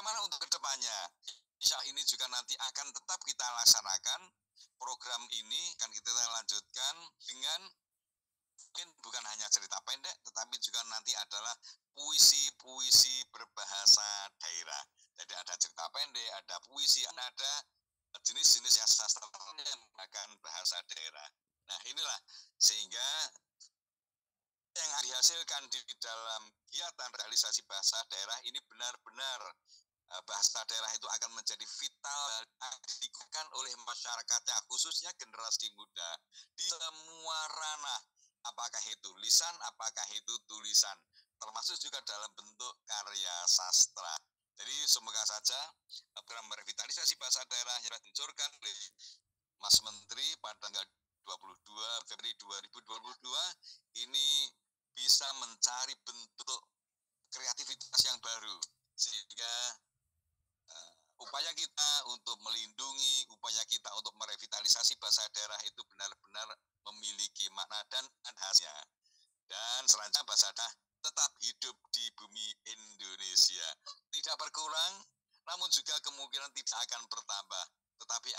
bagaimana untuk kedepannya? Insya Allah ini juga nanti akan tetap kita laksanakan. Program ini akan kita lanjutkan dengan mungkin bukan hanya cerita pendek, tetapi juga nanti adalah puisi-puisi berbahasa daerah. Jadi ada cerita pendek, ada puisi, ada jenis-jenis yang sastra yang menggunakan bahasa daerah. Nah inilah sehingga yang dihasilkan di dalam kegiatan realisasi bahasa daerah ini benar-benar bahasa daerah itu akan menjadi vital digunakan oleh masyarakatnya, khususnya generasi muda di semua ranah, apakah itu lisan, apakah itu tulisan, termasuk juga dalam bentuk karya sastra. Jadi semoga saja program revitalisasi bahasa daerah yang diluncurkan oleh Mas Menteri pada tanggal 22 Februari 2022 ini bisa mencari bentuk kreativitas yang baru, sehingga upaya kita untuk melindungi, upaya kita untuk merevitalisasi bahasa daerah itu benar-benar memiliki makna dan khasnya. Dan selanjutnya bahasa daerah tetap hidup di bumi Indonesia, tidak berkurang, namun juga kemungkinan tidak akan bertambah. Tetapi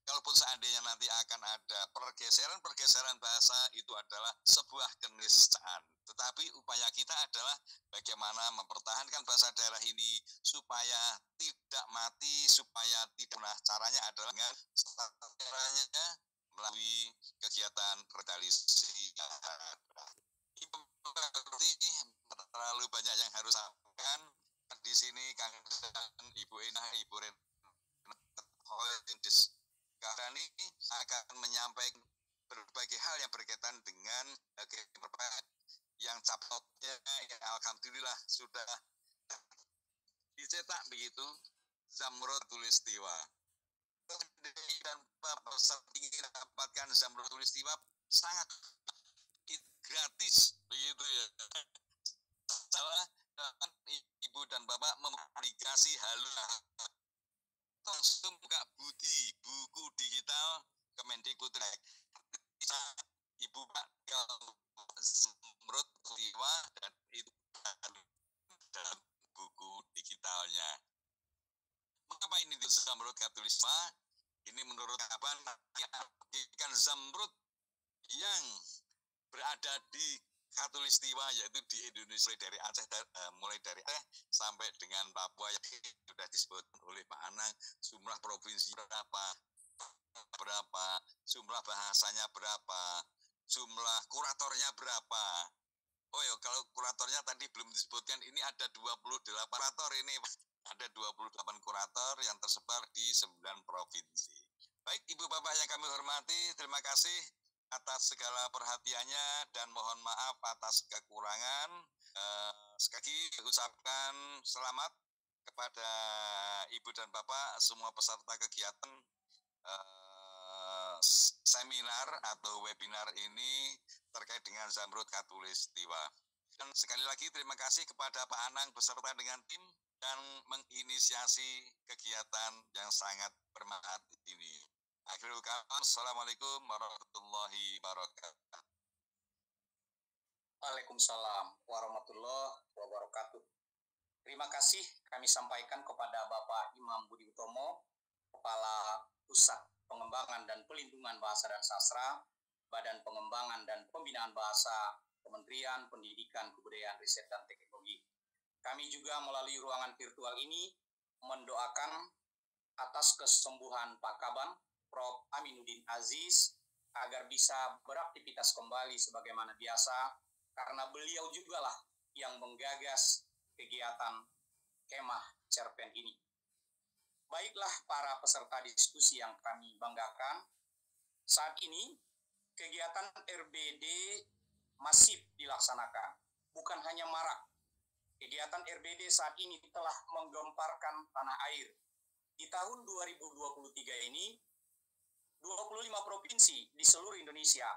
kalaupun seandainya nanti akan ada pergeseran bahasa, itu adalah sebuah keniscayaan. Tetapi upaya kita adalah bagaimana mempertahankan bahasa daerah ini supaya tidak mati, supaya tidak punah. Caranya adalah dengan caranya melalui kegiatan revitalisasi. Terlalu banyak yang harus sampaikan di sini, Kang Ibu Ina, Ibu Ren. Karena ini akan menyampaikan berbagai hal yang berkaitan dengan yang capotnya yang alhamdulillah sudah dicetak begitu, Zamrud Tulistiwa. Dan Bapak ingin dapatkan Zamrud Tulistiwa sangat gratis begitu ya. Salah Ibu dan Bapak memaplikasi Halo langsung buka Budi buku digital Kemendikbudristek. Ibu Pak Zamrud Tulistiwa dan itu dalam buku digitalnya. Mengapa ini Zamrud Tulistiwa? Ini menurut kapan ikan Zamrud yang berada di Katulistiwa, yaitu di Indonesia mulai dari Aceh sampai dengan Papua yang sudah disebut oleh Pak Anang, jumlah provinsi berapa, jumlah bahasanya berapa, jumlah kuratornya berapa. Oh ya, kalau kuratornya tadi belum disebutkan, ini ada 28 kurator ini. Ada 28 kurator yang tersebar di 9 provinsi. Baik, Ibu Bapak yang kami hormati, terima kasih atas segala perhatiannya dan mohon maaf atas kekurangan. Sekali lagi ucapkan selamat kepada Ibu dan Bapak semua peserta kegiatan seminar atau webinar ini terkait dengan Zamrud Katulistiwa. Dan sekali lagi terima kasih kepada Pak Anang beserta dengan tim dan menginisiasi kegiatan yang sangat bermanfaat ini. Akhirul kalam, assalamualaikum warahmatullahi wabarakatuh. Waalaikumsalam warahmatullahi wabarakatuh. Terima kasih kami sampaikan kepada Bapak Imam Budi Utomo, Kepala Pusat Pengembangan dan Pelindungan Bahasa dan Sastra, Badan Pengembangan dan Pembinaan Bahasa, Kementerian Pendidikan, Kebudayaan, Riset, dan Teknologi. Kami juga melalui ruangan virtual ini mendoakan atas kesembuhan Pak Kaban, Prof. Aminuddin Aziz, agar bisa beraktivitas kembali sebagaimana biasa, karena beliau jugalah yang menggagas kegiatan kemah cerpen ini. Baiklah para peserta diskusi yang kami banggakan, saat ini kegiatan RBD masif dilaksanakan, bukan hanya marak. Kegiatan RBD saat ini telah menggemparkan tanah air. Di tahun 2023 ini, 25 provinsi di seluruh Indonesia,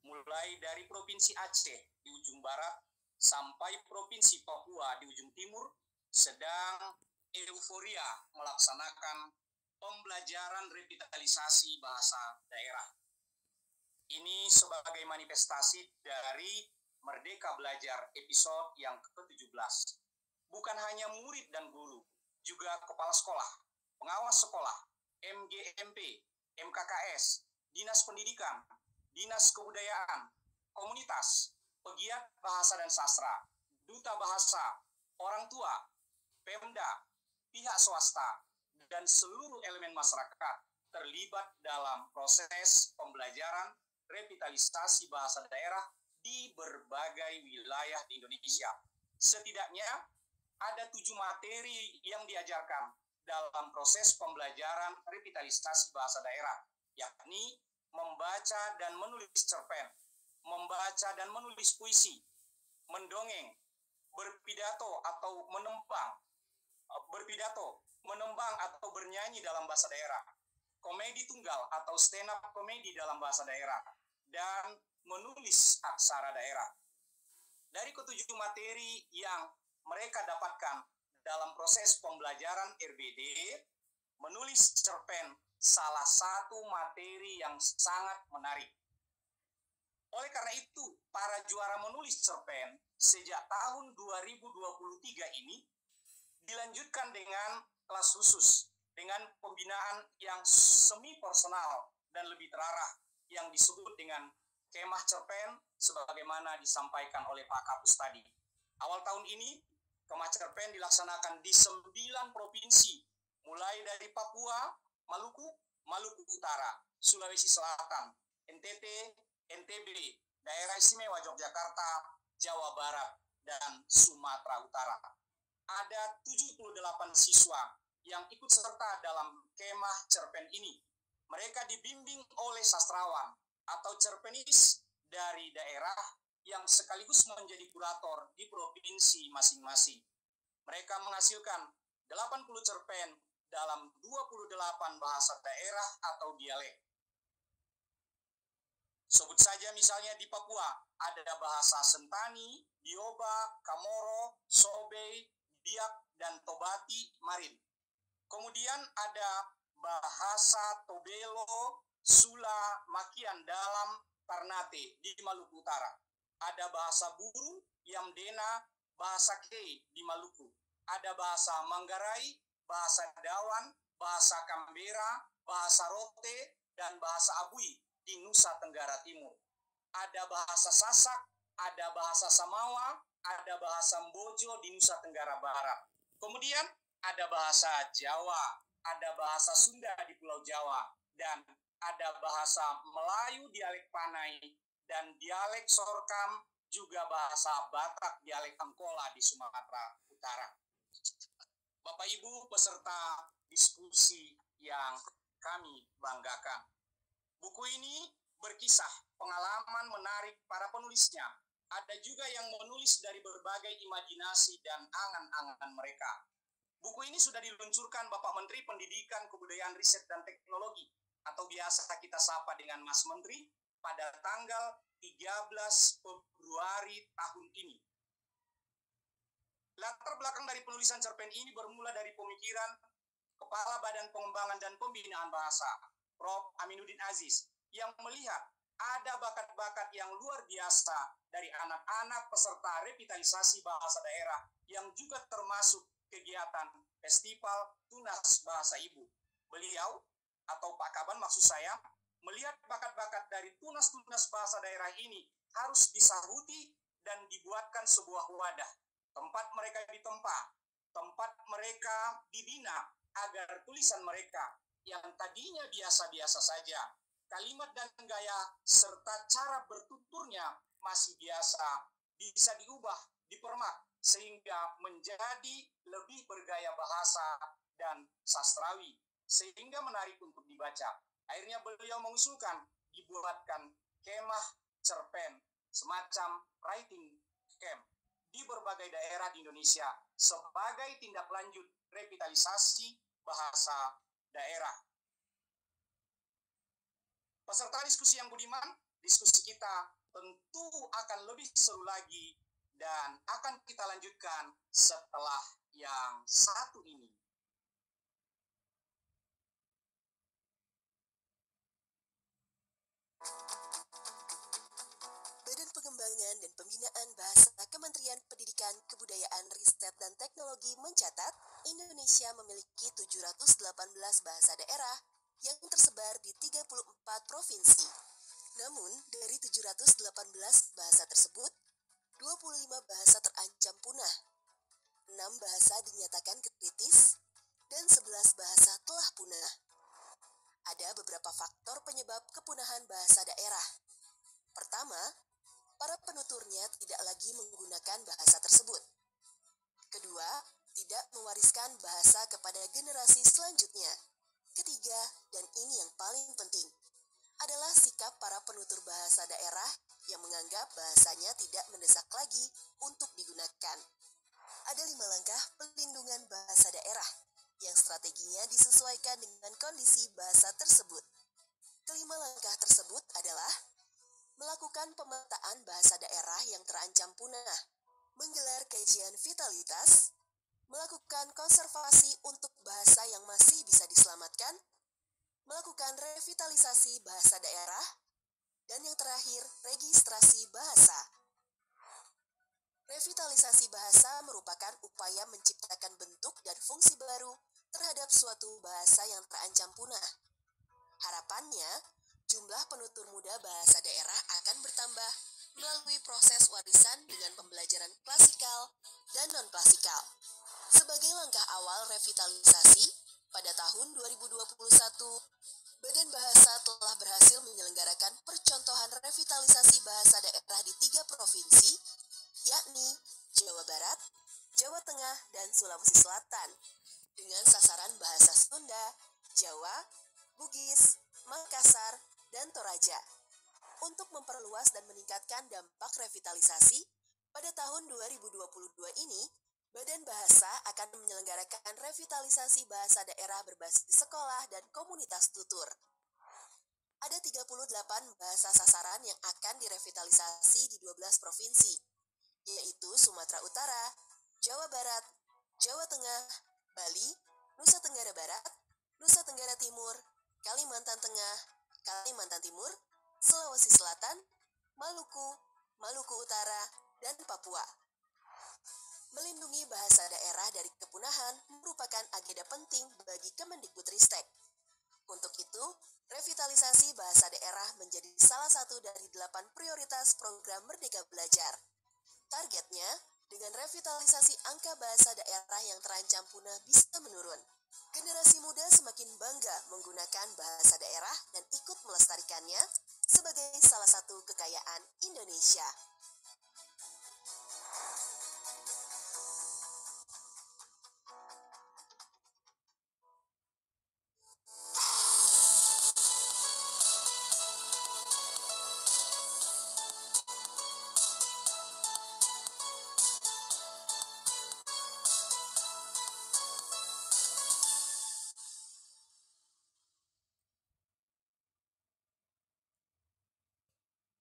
mulai dari Provinsi Aceh di ujung barat sampai Provinsi Papua di ujung timur, sedang euforia melaksanakan pembelajaran revitalisasi bahasa daerah. Ini sebagai manifestasi dari Merdeka Belajar episode yang ke-17. Bukan hanya murid dan guru, juga kepala sekolah, pengawas sekolah, MGMP, MKKS, Dinas Pendidikan, Dinas Kebudayaan, komunitas, pegiat bahasa dan sastra, duta bahasa, orang tua, Pemda, pihak swasta, dan seluruh elemen masyarakat terlibat dalam proses pembelajaran revitalisasi bahasa daerah di berbagai wilayah di Indonesia. Setidaknya ada 7 materi yang diajarkan dalam proses pembelajaran revitalisasi bahasa daerah, yakni membaca dan menulis cerpen, membaca dan menulis puisi, mendongeng, berpidato atau menembang atau bernyanyi dalam bahasa daerah, komedi tunggal atau stand up komedi dalam bahasa daerah, dan menulis aksara daerah. Dari ke-7 materi yang mereka dapatkan dalam proses pembelajaran RBD, menulis cerpen salah satu materi yang sangat menarik. Oleh karena itu, para juara menulis cerpen sejak tahun 2023 ini dilanjutkan dengan kelas khusus dengan pembinaan yang semi personal dan lebih terarah yang disebut dengan kemah cerpen sebagaimana disampaikan oleh Pak Kapus tadi. Awal tahun ini, kemah cerpen dilaksanakan di 9 provinsi, mulai dari Papua, Maluku Utara, Sulawesi Selatan, NTT, NTB, Daerah Istimewa Yogyakarta, Jawa Barat, dan Sumatera Utara. Ada 78 siswa yang ikut serta dalam kemah cerpen ini. Mereka dibimbing oleh sastrawan atau cerpenis dari daerah yang sekaligus menjadi kurator di provinsi masing-masing. Mereka menghasilkan 80 cerpen dalam 28 bahasa daerah atau dialek. Sebut saja misalnya di Papua, ada bahasa Sentani, Bioba, Kamoro, Sobei, Biak, dan Tobati Marin. Kemudian ada bahasa Tobelo, Sula, Makian dalam Ternate di Maluku Utara. Ada bahasa Buru, Yamdena, bahasa Kei di Maluku. Ada bahasa Manggarai, bahasa Dawan, bahasa Kambera, bahasa Rote, dan bahasa Abui di Nusa Tenggara Timur. Ada bahasa Sasak, ada bahasa Samawa, ada bahasa Mbojo di Nusa Tenggara Barat. Kemudian ada bahasa Jawa, ada bahasa Sunda di Pulau Jawa, dan ada bahasa Melayu dialek Panai, dan dialek Sorkam, juga bahasa Batak dialek Angkola di Sumatera Utara. Bapak Ibu peserta diskusi yang kami banggakan, buku ini berkisah pengalaman menarik para penulisnya. Ada juga yang menulis dari berbagai imajinasi dan angan-angan mereka. Buku ini sudah diluncurkan Bapak Menteri Pendidikan, Kebudayaan, Riset, dan Teknologi, atau biasa kita sapa dengan Mas Menteri, pada tanggal 13 Februari tahun ini. Latar belakang dari penulisan cerpen ini bermula dari pemikiran Kepala Badan Pengembangan dan Pembinaan Bahasa, Prof. Aminuddin Aziz, yang melihat ada bakat-bakat yang luar biasa dari anak-anak peserta revitalisasi bahasa daerah yang juga termasuk kegiatan Festival Tunas Bahasa Ibu. Beliau, atau Pak Kaban maksud saya, melihat bakat-bakat dari tunas-tunas bahasa daerah ini harus disahuti dan dibuatkan sebuah wadah, tempat mereka ditempa, tempat mereka dibina agar tulisan mereka yang tadinya biasa-biasa saja, kalimat dan gaya serta cara bertuturnya masih biasa, bisa diubah, dipermak, sehingga menjadi lebih bergaya bahasa dan sastrawi, sehingga menarik untuk dibaca. Akhirnya beliau mengusulkan dibuatkan kemah cerpen, semacam writing camp di berbagai daerah di Indonesia sebagai tindak lanjut revitalisasi bahasa daerah. Peserta diskusi yang budiman, diskusi kita tentu akan lebih seru lagi dan akan kita lanjutkan setelah yang satu ini. Badan Pengembangan dan Pembinaan Bahasa Kementerian Pendidikan, Kebudayaan, Riset, dan Teknologi mencatat Indonesia memiliki 718 bahasa daerah yang tersebar di 34 provinsi. Namun, dari 718 bahasa tersebut, 25 bahasa terancam punah, 6 bahasa dinyatakan kritis, dan 11 bahasa telah punah. Ada beberapa faktor penyebab kepunahan bahasa daerah. Pertama, para penuturnya tidak lagi menggunakan bahasa tersebut. Kedua, tidak mewariskan bahasa kepada generasi selanjutnya. Ketiga, dan ini yang paling penting, adalah sikap para penutur bahasa daerah yang menganggap bahasanya tidak mendesak lagi untuk digunakan. Ada 5 langkah pelindungan bahasa daerah yang strateginya disesuaikan dengan kondisi bahasa tersebut. Kelima langkah tersebut adalah melakukan pemetaan bahasa daerah yang terancam punah, menggelar kajian vitalitas, melakukan konservasi untuk bahasa yang masih bisa diselamatkan, melakukan revitalisasi bahasa daerah, dan yang terakhir, registrasi bahasa. Revitalisasi bahasa merupakan upaya menciptakan bentuk dan fungsi baru terhadap suatu bahasa yang terancam punah. Harapannya, jumlah penutur muda bahasa daerah akan bertambah melalui proses warisan dengan pembelajaran klasikal dan non-klasikal. Sebagai langkah awal revitalisasi, pada tahun 2021, Badan Bahasa telah berhasil menyelenggarakan percontohan revitalisasi bahasa daerah di 3 provinsi, yakni Jawa Barat, Jawa Tengah, dan Sulawesi Selatan, dengan sasaran bahasa Sunda, Jawa, Bugis, Makassar, dan Toraja. Untuk memperluas dan meningkatkan dampak revitalisasi, pada tahun 2022 ini, Badan Bahasa akan menyelenggarakan revitalisasi bahasa daerah berbasis sekolah dan komunitas tutur. Ada 38 bahasa sasaran yang akan direvitalisasi di 12 provinsi, yaitu Sumatera Utara, Jawa Barat, Jawa Tengah, Bali, Nusa Tenggara Barat, Nusa Tenggara Timur, Kalimantan Tengah, Kalimantan Timur, Sulawesi Selatan, Maluku, Maluku Utara, dan Papua. Melindungi bahasa daerah dari kepunahan merupakan agenda penting bagi Kemendikbudristek. Untuk itu, revitalisasi bahasa daerah menjadi salah satu dari 8 prioritas program Merdeka Belajar. Targetnya, dengan revitalisasi angka bahasa daerah yang terancam punah bisa menurun. Generasi muda semakin bangga menggunakan bahasa daerah dan ikut melestarikannya sebagai salah satu kekayaan Indonesia.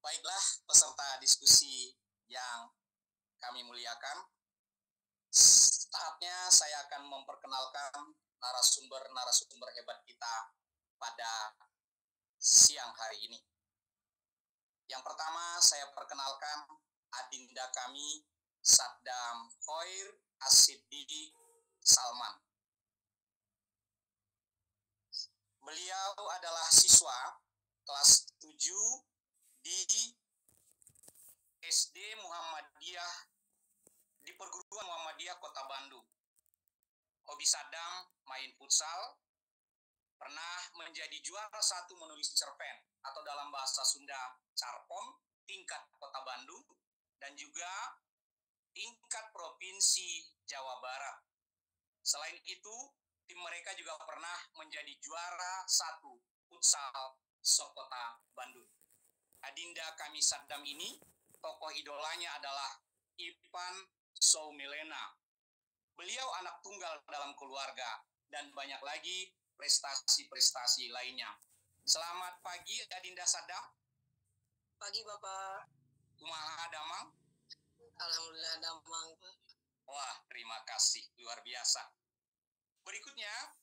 Baiklah, peserta diskusi yang kami muliakan, saatnya saya akan memperkenalkan narasumber-narasumber hebat kita pada siang hari ini. Yang pertama saya perkenalkan adinda kami, Saddam Khair As-Siddiq Salman. Beliau adalah siswa kelas 7 di SD Muhammadiyah di Perguruan Muhammadiyah Kota Bandung. Hobi Saddam main futsal, pernah menjadi juara 1 menulis cerpen atau dalam bahasa Sunda carpom tingkat Kota Bandung dan juga tingkat Provinsi Jawa Barat. Selain itu, tim mereka juga pernah menjadi juara 1 futsal Sokota Bandung. Adinda kami Saddam ini, tokoh idolanya adalah Ivan Soumilena. Beliau anak tunggal dalam keluarga dan banyak lagi prestasi-prestasi lainnya. Selamat pagi Adinda Saddam. Pagi Bapak. Kumaha damang? Alhamdulillah damang. Wah, terima kasih, luar biasa. Berikutnya,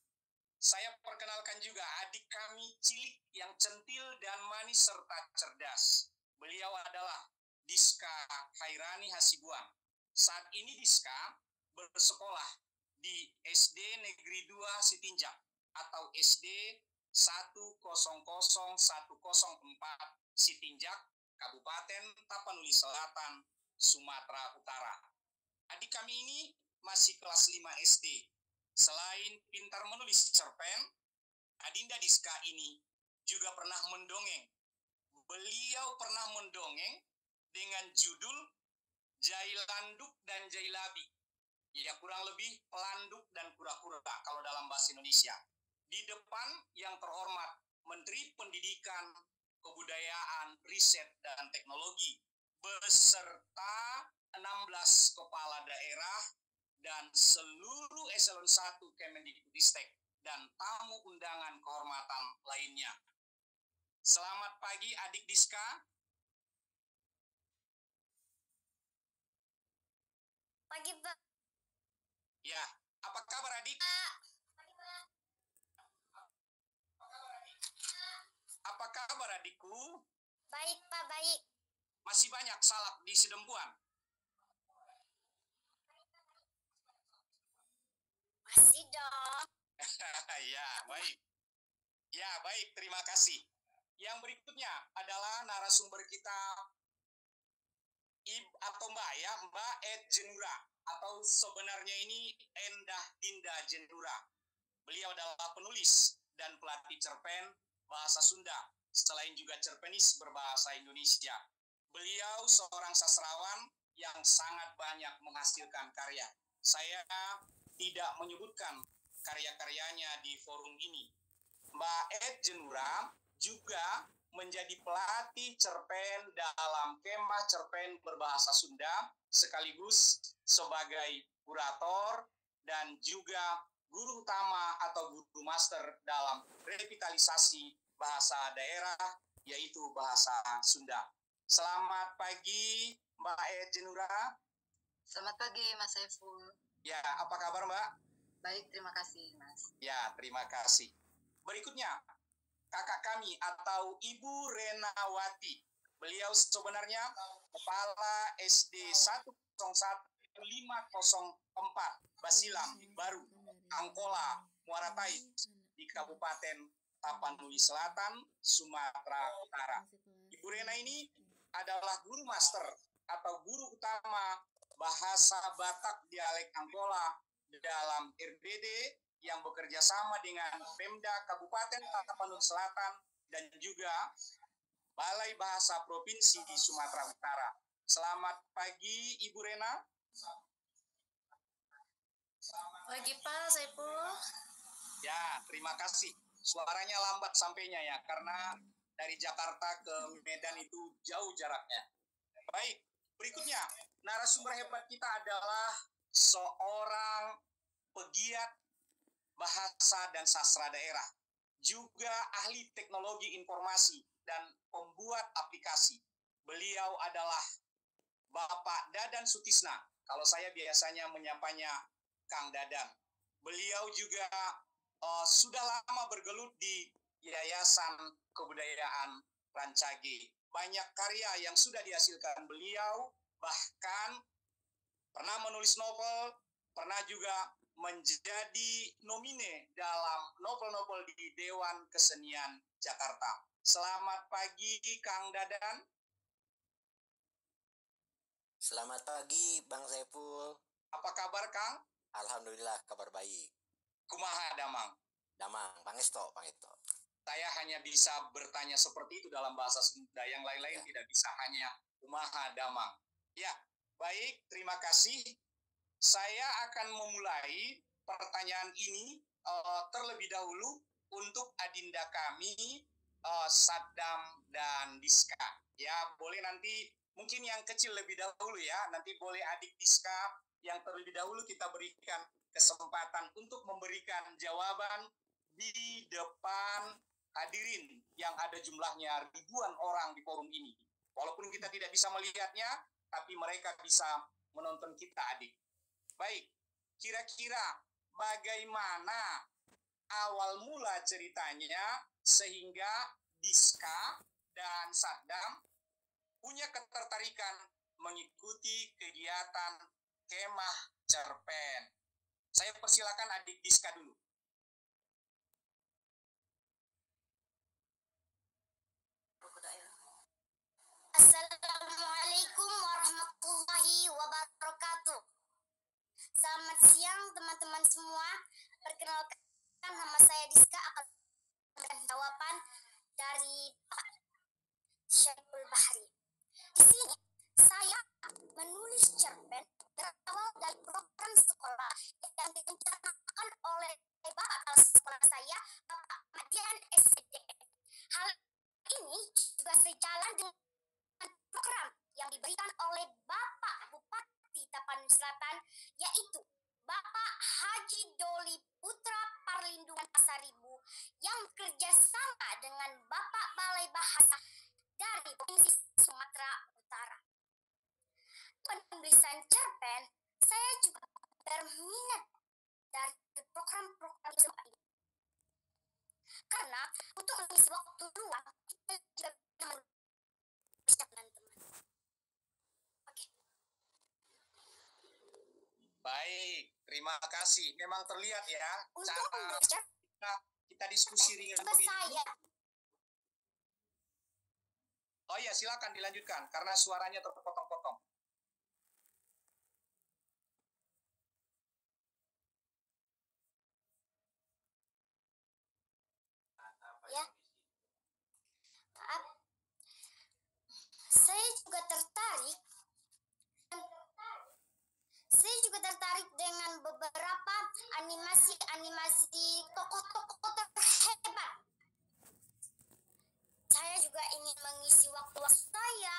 saya perkenalkan juga adik kami cilik yang centil dan manis serta cerdas. Beliau adalah Diska Khairani Hasibuan. Saat ini Diska bersekolah di SD Negeri 2 Sitinjak atau SD 100104 Sitinjak, Kabupaten Tapanuli Selatan, Sumatera Utara. Adik kami ini masih kelas 5 SD. Selain pintar menulis cerpen, Adinda Diska ini juga pernah mendongeng. Beliau pernah mendongeng dengan judul Jailanduk dan Jailabi. Ya, kurang lebih pelanduk dan kura-kura kalau dalam bahasa Indonesia. Di depan yang terhormat Menteri Pendidikan, Kebudayaan, Riset, dan Teknologi beserta 16 kepala daerah dan seluruh eselon 1 Kemendikbudristek dan tamu undangan kehormatan lainnya. Selamat pagi adik Diska. Pagi, Pak. Ya, apa kabar adik? Apa kabar adikku? Baik, Pak, baik. Masih banyak salak di Sidempuan? Masih dong. Ya, baik. Ya, baik, terima kasih. Yang berikutnya adalah narasumber kita atau Mbak ya, Mbak Ed Jenura, atau sebenarnya ini Endah Dinda Jenura. Beliau adalah penulis dan pelatih cerpen bahasa Sunda, selain juga cerpenis berbahasa Indonesia. Beliau seorang sastrawan yang sangat banyak menghasilkan karya. Saya tidak menyebutkan karya-karyanya di forum ini. Mbak Ed Jenura juga menjadi pelatih cerpen dalam kemah cerpen berbahasa Sunda, sekaligus sebagai kurator dan juga guru utama atau guru master dalam revitalisasi bahasa daerah, yaitu bahasa Sunda. Selamat pagi Mbak Ed Jenura. Selamat pagi Mas Saiful. Ya, apa kabar Mbak? Baik, terima kasih Mas. Ya, terima kasih. Berikutnya, kakak kami atau Ibu Renawati. Beliau sebenarnya Kepala SD 101504 Basilam Baru, Angkola, Muara Tais di Kabupaten Tapanuli Selatan, Sumatera Utara. Ibu Rena ini adalah guru master atau guru utama bahasa Batak dialek Angkola dalam RBD yang bekerja sama dengan Pemda Kabupaten Tapanuli Selatan dan juga Balai Bahasa Provinsi di Sumatera Utara. Selamat pagi Ibu Rena. Pagi Pak Saiful. Ya, terima kasih. Suaranya lambat sampainya ya, karena dari Jakarta ke Medan itu jauh jaraknya. Baik, berikutnya narasumber hebat kita adalah seorang pegiat bahasa dan sastra daerah, juga ahli teknologi informasi dan pembuat aplikasi. Beliau adalah Bapak Dadan Sutisna. Kalau saya biasanya menyapanya Kang Dadan. Beliau juga sudah lama bergelut di Yayasan Kebudayaan Rancage. Banyak karya yang sudah dihasilkan beliau, bahkan pernah menulis novel, pernah juga menjadi nomine dalam novel-novel di Dewan Kesenian Jakarta. Selamat pagi Kang Dadan. Selamat pagi Bang Saiful. Apa kabar Kang? Alhamdulillah kabar baik. Kumaha Damang? Damang, Pangesto. Saya hanya bisa bertanya seperti itu dalam bahasa Sunda, yang lain-lain tidak bisa, hanya kumaha Damang. Ya, baik, terima kasih. Saya akan memulai pertanyaan ini terlebih dahulu untuk adinda kami, Saddam dan Diska. Ya, boleh nanti mungkin yang kecil lebih dahulu ya, nanti boleh adik Diska yang terlebih dahulu kita berikan kesempatan untuk memberikan jawaban di depan hadirin yang ada jumlahnya ribuan orang di forum ini. Walaupun kita tidak bisa melihatnya, tapi mereka bisa menonton kita adik. Baik, kira-kira bagaimana awal mula ceritanya sehingga Diska dan Saddam punya ketertarikan mengikuti kegiatan kemah cerpen. Saya persilakan adik Diska dulu. Assalamualaikum warahmatullahi wabarakatuh. Selamat siang teman-teman semua. Perkenalkan, nama saya Diska, akan memberikan jawaban dari Pak Syaiful Bahri. Di sini saya menulis cerpen berawal dari program sekolah yang direncanakan oleh Bapak Kepala Sekolah saya, Bapak Madian SDN. Hal ini juga sejalan dengan program yang diberikan oleh Bapak Bupati Tapanuli Selatan, yaitu Bapak Haji Doli Putra Perlindungan Pasaribu, yang bekerja sama dengan Bapak Balai Bahasa dari Provinsi Sumatera Utara. Penulisan cerpen, saya juga berminat dari program-program semua ini. Karena untuk mengisi waktu luang, kita juga bisa menulis teman-teman. Oke. Baik, terima kasih. Memang terlihat ya Untuk cara menulis cerpen, kita diskusi ringan coba begini. saya. Oh iya, silakan dilanjutkan karena suaranya terpotong-potong. Ya. Maaf. Saya juga tertarik dengan beberapa animasi tokoh-tokoh terhebat. Saya juga ingin mengisi waktu saya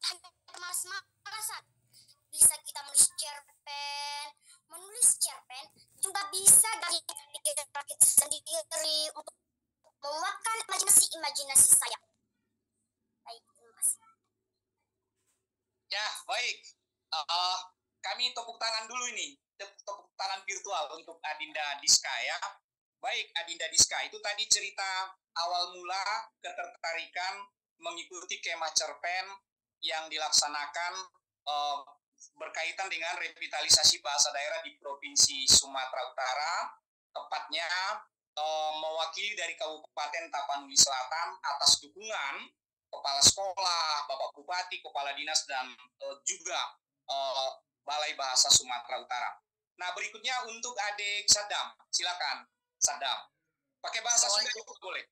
hanya malas-malasan. Bisa kita menulis cerpen juga bisa dari pikiran kita sendiri untuk menguatkan imajinasi saya. Baik, terima kasih. Ya, baik. Kami tepuk tangan dulu ini. Tepuk tangan virtual untuk Adinda Diska ya. Baik, Adinda Diska. Itu tadi cerita awal mula ketertarikan mengikuti kemah cerpen yang dilaksanakan berkaitan dengan revitalisasi bahasa daerah di Provinsi Sumatera Utara. Tepatnya mewakili dari Kabupaten Tapanuli Selatan atas dukungan Kepala Sekolah, Bapak Bupati, Kepala Dinas, dan juga Balai Bahasa Sumatera Utara. Nah, berikutnya untuk adik Sadam. Silakan, Sadam. Pakai bahasa Sunda juga boleh.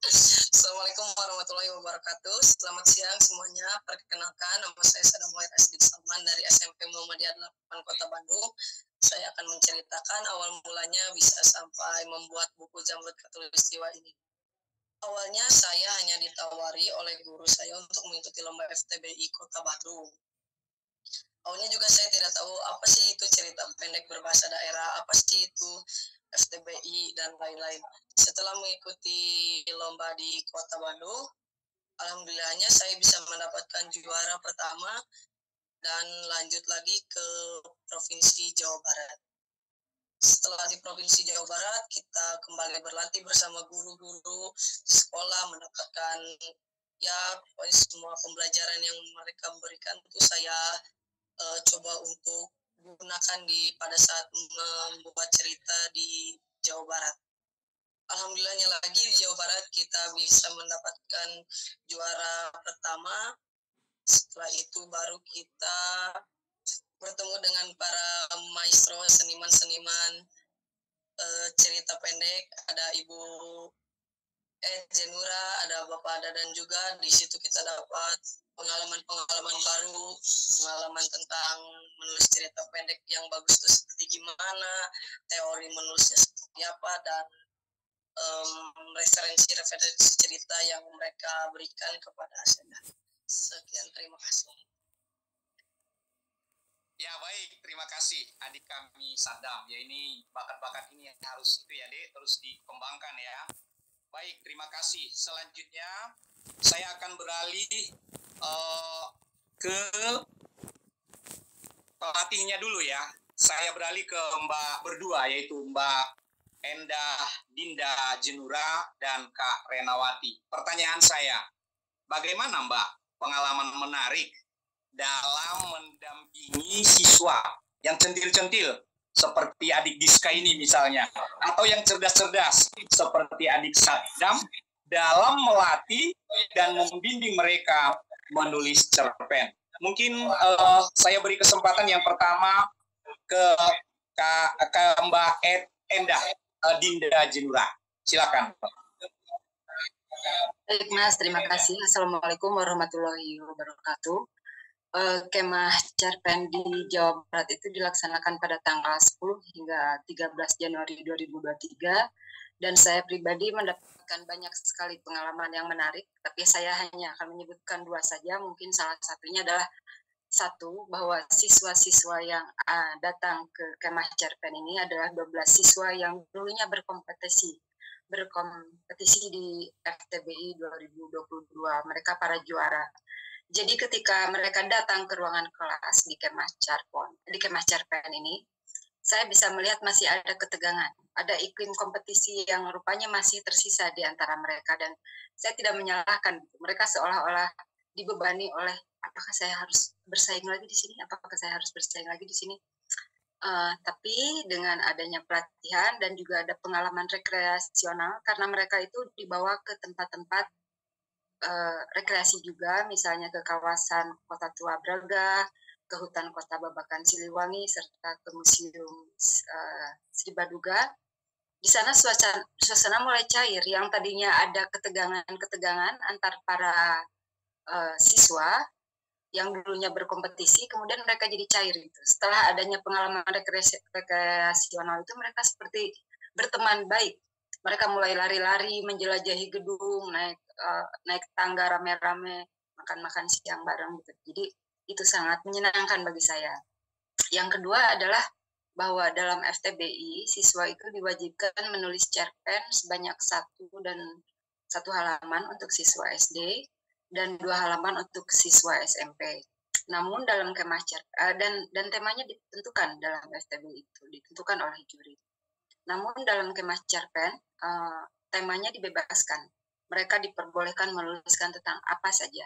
Assalamualaikum warahmatullahi wabarakatuh. Selamat siang semuanya. Perkenalkan, nama saya Sadam Wahid Asdik Salman dari SMP Muhammadiyah 8 Kota Bandung. Saya akan menceritakan awal mulanya bisa sampai membuat buku Jamrut Khatulistiwa ini. Awalnya saya hanya ditawari oleh guru saya untuk mengikuti lomba FTBI Kota Bandung. Awalnya juga saya tidak tahu apa sih itu cerita pendek berbahasa daerah, apa sih itu FTBI dan lain-lain. Setelah mengikuti lomba di Kota Bandung, alhamdulillahnya saya bisa mendapatkan juara pertama dan lanjut lagi ke Provinsi Jawa Barat. Setelah di Provinsi Jawa Barat, kita kembali berlatih bersama guru-guru di sekolah, mendapatkan ya pokoknya semua pembelajaran yang mereka berikan itu saya coba untuk gunakan pada saat membuat cerita di Jawa Barat. Alhamdulillahnya lagi di Jawa Barat kita bisa mendapatkan juara pertama. Setelah itu baru kita bertemu dengan para maestro seniman-seniman cerita pendek. Ada Ibu Jenura, ada Bapak Dadan juga. Di situ kita dapat pengalaman-pengalaman baru, pengalaman tentang menulis cerita pendek yang bagus itu seperti gimana, teori menulisnya seperti apa, dan referensi cerita yang mereka berikan kepada saya. Sekian, terima kasih. Ya, baik, terima kasih adik kami Sadam. Ya, ini bakat-bakat ini yang harus itu ya, Dek, terus dikembangkan ya. Baik, terima kasih. Selanjutnya saya akan beralih ke pelatihnya dulu ya. Saya beralih ke Mbak berdua, yaitu Mbak Endah Dinda Jenura dan Kak Renawati. Pertanyaan saya, bagaimana Mbak pengalaman menarik dalam mendampingi siswa yang centil-centil seperti adik Diska ini misalnya, atau yang cerdas-cerdas seperti adik Sadam dalam melatih dan membimbing mereka menulis cerpen. Mungkin saya beri kesempatan yang pertama ke Mbak Endah Dinda Jenura. Silakan. Baik Mas, terima kasih. Assalamualaikum warahmatullahi wabarakatuh. Kemah Cerpen di Jawa Barat itu dilaksanakan pada tanggal 10 hingga 13 Januari 2023 dan saya pribadi mendapatkan banyak sekali pengalaman yang menarik, tapi saya hanya akan menyebutkan 2 saja. Mungkin salah satunya adalah bahwa siswa-siswa yang datang ke Kemah Cerpen ini adalah 12 siswa yang dulunya berkompetisi di FTBI 2022. Mereka para juara. Jadi ketika mereka datang ke ruangan kelas di Kemah Cerpen ini, saya bisa melihat masih ada ketegangan, ada iklim kompetisi yang rupanya masih tersisa di antara mereka, dan saya tidak menyalahkan. Mereka seolah-olah dibebani oleh apakah saya harus bersaing lagi di sini, tapi dengan adanya pelatihan dan juga ada pengalaman rekreasional, karena mereka itu dibawa ke tempat-tempat rekreasi juga, misalnya ke kawasan Kota Tua Braga, ke hutan Kota Babakan Siliwangi, serta ke Museum Sri Baduga. Di sana suasana mulai cair, yang tadinya ada ketegangan antar para siswa yang dulunya berkompetisi, kemudian mereka jadi cair itu. Setelah adanya pengalaman rekreasional itu, mereka seperti berteman baik. Mereka mulai lari-lari, menjelajahi gedung, naik tangga rame-rame, makan-makan siang bareng gitu. Jadi itu sangat menyenangkan bagi saya. Yang kedua adalah bahwa dalam FTBI siswa itu diwajibkan menulis cerpen sebanyak 1 halaman untuk siswa SD dan 2 halaman untuk siswa SMP. Namun dalam Kemah Cerpen dan temanya ditentukan dalam FTBI itu, ditentukan oleh juri. Namun dalam Kemah Cerpen temanya dibebaskan. Mereka diperbolehkan menuliskan tentang apa saja.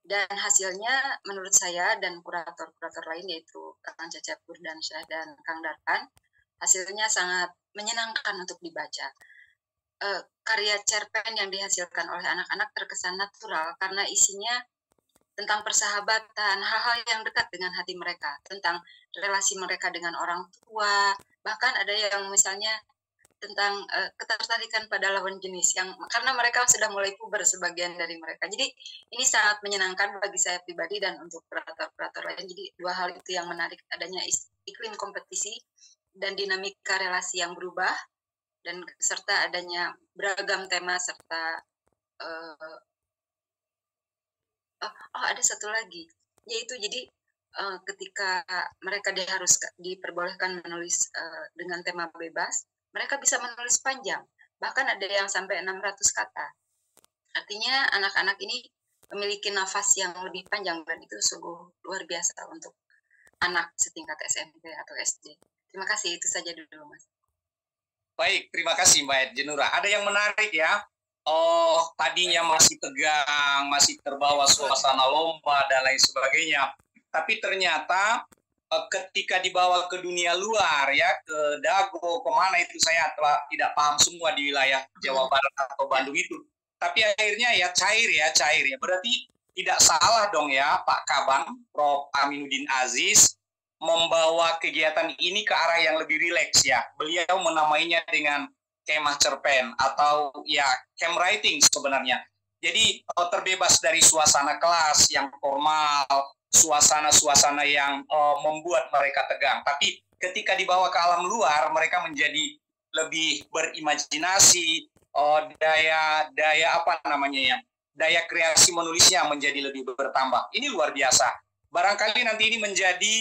Dan hasilnya menurut saya dan kurator-kurator lain, yaitu Kang Cecep Burdansyah dan Kang Darpan, hasilnya sangat menyenangkan untuk dibaca. Karya cerpen yang dihasilkan oleh anak-anak terkesan natural karena isinya tentang persahabatan, hal-hal yang dekat dengan hati mereka, tentang relasi mereka dengan orang tua, bahkan ada yang misalnya tentang ketertarikan pada lawan jenis, yang karena mereka sudah mulai puber sebagian dari mereka. Jadi ini sangat menyenangkan bagi saya pribadi dan untuk kurator-kurator lain. Jadi 2 hal itu yang menarik, adanya iklim kompetisi dan dinamika relasi yang berubah, dan serta adanya beragam tema, serta ada satu lagi, yaitu jadi ketika mereka diperbolehkan menulis dengan tema bebas, mereka bisa menulis panjang, bahkan ada yang sampai 600 kata. Artinya anak-anak ini memiliki nafas yang lebih panjang, dan itu sungguh luar biasa untuk anak setingkat SMP atau SD. Terima kasih, itu saja dulu Mas. Baik, terima kasih Mbak Jenura. Ada yang menarik ya. Tadinya masih tegang, masih terbawa suasana lomba dan lain sebagainya. Tapi ternyata ketika dibawa ke dunia luar ya, ke Dago, kemana itu saya tidak paham semua di wilayah Jawa Barat atau Bandung itu. Tapi akhirnya ya cair ya. Berarti tidak salah dong ya Pak Kabang, Prof. Aminuddin Aziz, membawa kegiatan ini ke arah yang lebih rileks ya. Beliau menamainya dengan Kemah Cerpen atau ya Cam Writing sebenarnya. Jadi terbebas dari suasana kelas yang formal, suasana-suasana yang membuat mereka tegang. Tapi ketika dibawa ke alam luar, mereka menjadi lebih berimajinasi, daya kreasi menulisnya menjadi lebih bertambah. Ini luar biasa. Barangkali nanti ini menjadi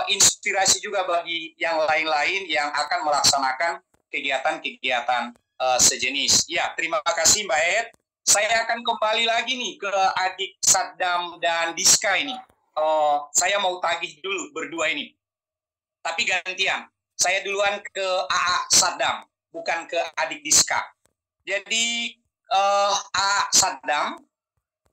inspirasi juga bagi yang lain-lain yang akan melaksanakan kegiatan-kegiatan sejenis. Ya, terima kasih Mbak Ed. Saya akan kembali lagi nih ke adik Sadam dan Diska ini. Saya mau tagih dulu berdua ini. Tapi gantian. Saya duluan ke AA Sadam, bukan ke adik Diska. Jadi AA Sadam,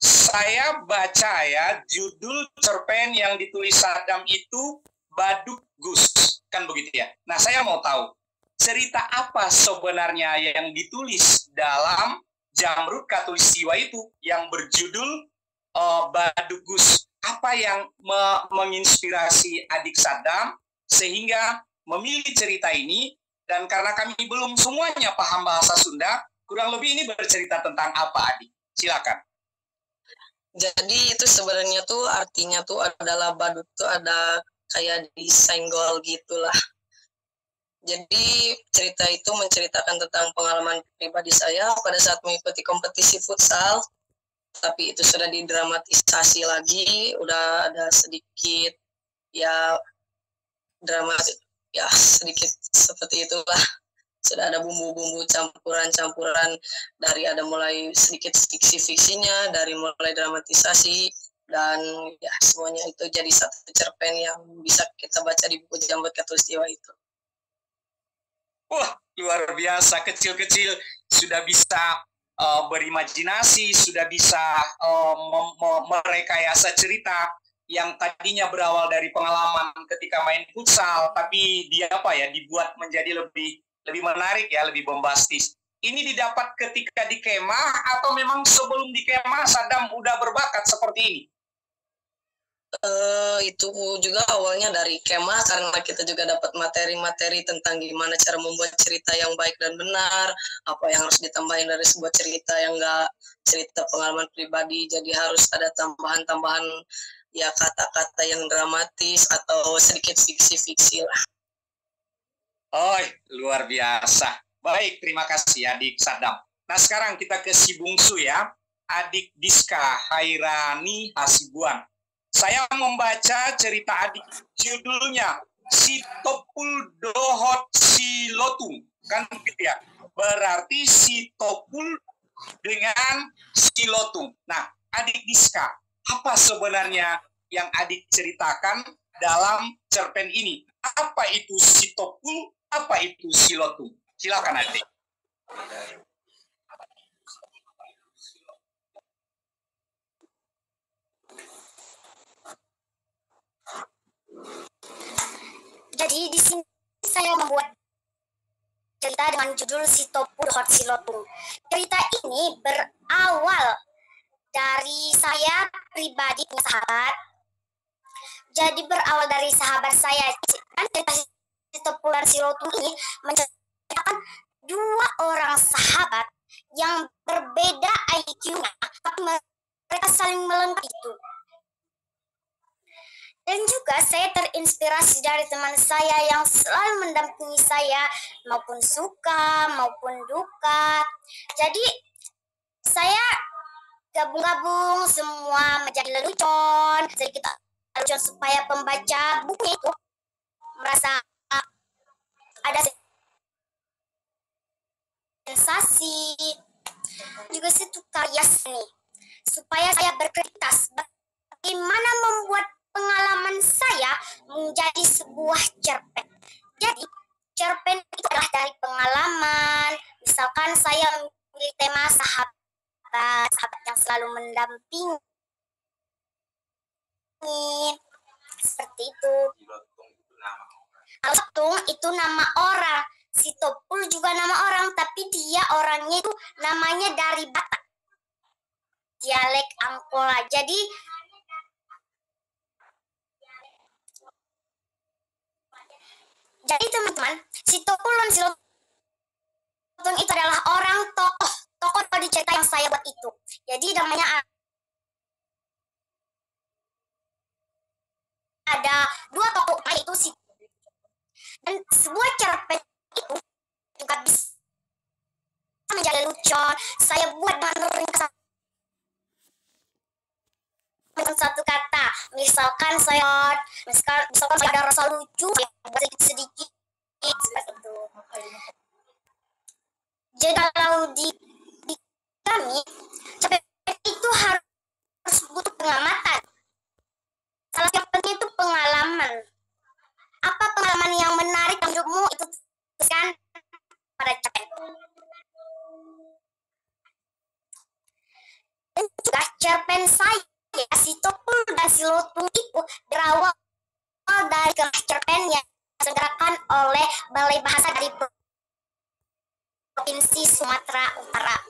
saya baca ya, judul cerpen yang ditulis Saddam itu Baduk Gus, kan begitu ya. Nah, saya mau tahu, cerita apa sebenarnya yang ditulis dalam Jamrud Khatulistiwa itu yang berjudul Baduk Gus? Apa yang menginspirasi adik Saddam sehingga memilih cerita ini? Dan karena kami belum semuanya paham bahasa Sunda, kurang lebih ini bercerita tentang apa, adik? Silakan. Jadi itu sebenarnya tuh artinya tuh adalah badut tuh ada kayak disenggol gitulah. Jadi cerita itu menceritakan tentang pengalaman pribadi saya pada saat mengikuti kompetisi futsal. Tapi itu sudah didramatisasi lagi, udah ada sedikit ya dramatis, ya sedikit seperti itulah. Sudah ada bumbu-bumbu campuran-campuran dari ada mulai sedikit fiksi-fiksinya, dari mulai dramatisasi, dan ya semuanya itu jadi satu cerpen yang bisa kita baca di buku Jamrud Khatulistiwa itu. Wah, luar biasa, kecil-kecil sudah bisa berimajinasi, sudah bisa merekayasa cerita yang tadinya berawal dari pengalaman ketika main futsal, tapi dia dibuat menjadi lebih menarik ya, lebih bombastis. Ini didapat ketika di kemah atau memang sebelum di kemah Saddam udah berbakat seperti ini? Itu juga awalnya dari kemah karena kita juga dapat materi-materi tentang gimana cara membuat cerita yang baik dan benar, apa yang harus ditambahin dari sebuah cerita yang enggak cerita pengalaman pribadi, jadi harus ada tambahan-tambahan ya kata-kata yang dramatis atau sedikit fiksi-fiksi lah. Oh, luar biasa. Baik, terima kasih adik Saddam. Nah, sekarang kita ke si bungsu ya, adik Diska Hairani Hasibuan. Saya membaca cerita adik, judulnya Si Topul Dohot Si Lotung, kan gitu ya. Berarti si Topul dengan si Lotung. Nah, adik Diska, apa sebenarnya yang adik ceritakan dalam cerpen ini? Apa itu si Topul? Apa itu si Lotung? Silakan adik. Jadi di sini saya membuat cerita dengan judul Si Topul Dohot Si Lotung. Cerita ini berawal dari saya pribadi punya sahabat. Jadi berawal dari sahabat saya. Kan cerita Si Topul dan Si Lotung ini menceritakan dua orang sahabat yang berbeda IQ-nya, tapi mereka saling melengkapi itu. Dan juga saya terinspirasi dari teman saya yang selalu mendampingi saya, maupun suka, maupun duka. Jadi saya gabung-gabung semua menjadi lelucon, sedikit lelucon supaya pembaca buku itu merasa ada sensasi. Juga situ karya seni, supaya saya berkreativitas bagaimana membuat pengalaman saya menjadi sebuah cerpen. Jadi, cerpen itu adalah dari pengalaman. Misalkan saya memilih tema sahabat yang selalu mendampingi. Seperti itu. Lotung itu nama orang. Si Topul juga nama orang, tapi dia orangnya itu namanya dari Batak. Dialek Angkola. Jadi, teman-teman, si Topul dan si Lotung itu adalah orang tokoh di cerita yang saya buat itu. Jadi namanya ada dua tokoh, yaitu si dan sebuah cerpen itu juga bisa menjadi lelucon. Saya buat dengan ringkasan satu kata. Misalkan saya ada rasa lucu, saya buat sedikit seperti itu. Jadi kalau di kami, cerpen itu harus butuh pengamatan. Salah yang penting itu pengalaman. Apa pengalaman yang menarik dalam hidupmu, itu tuliskan pada cerpen. Dan juga cerpen dari Provinsi Sumatera Utara.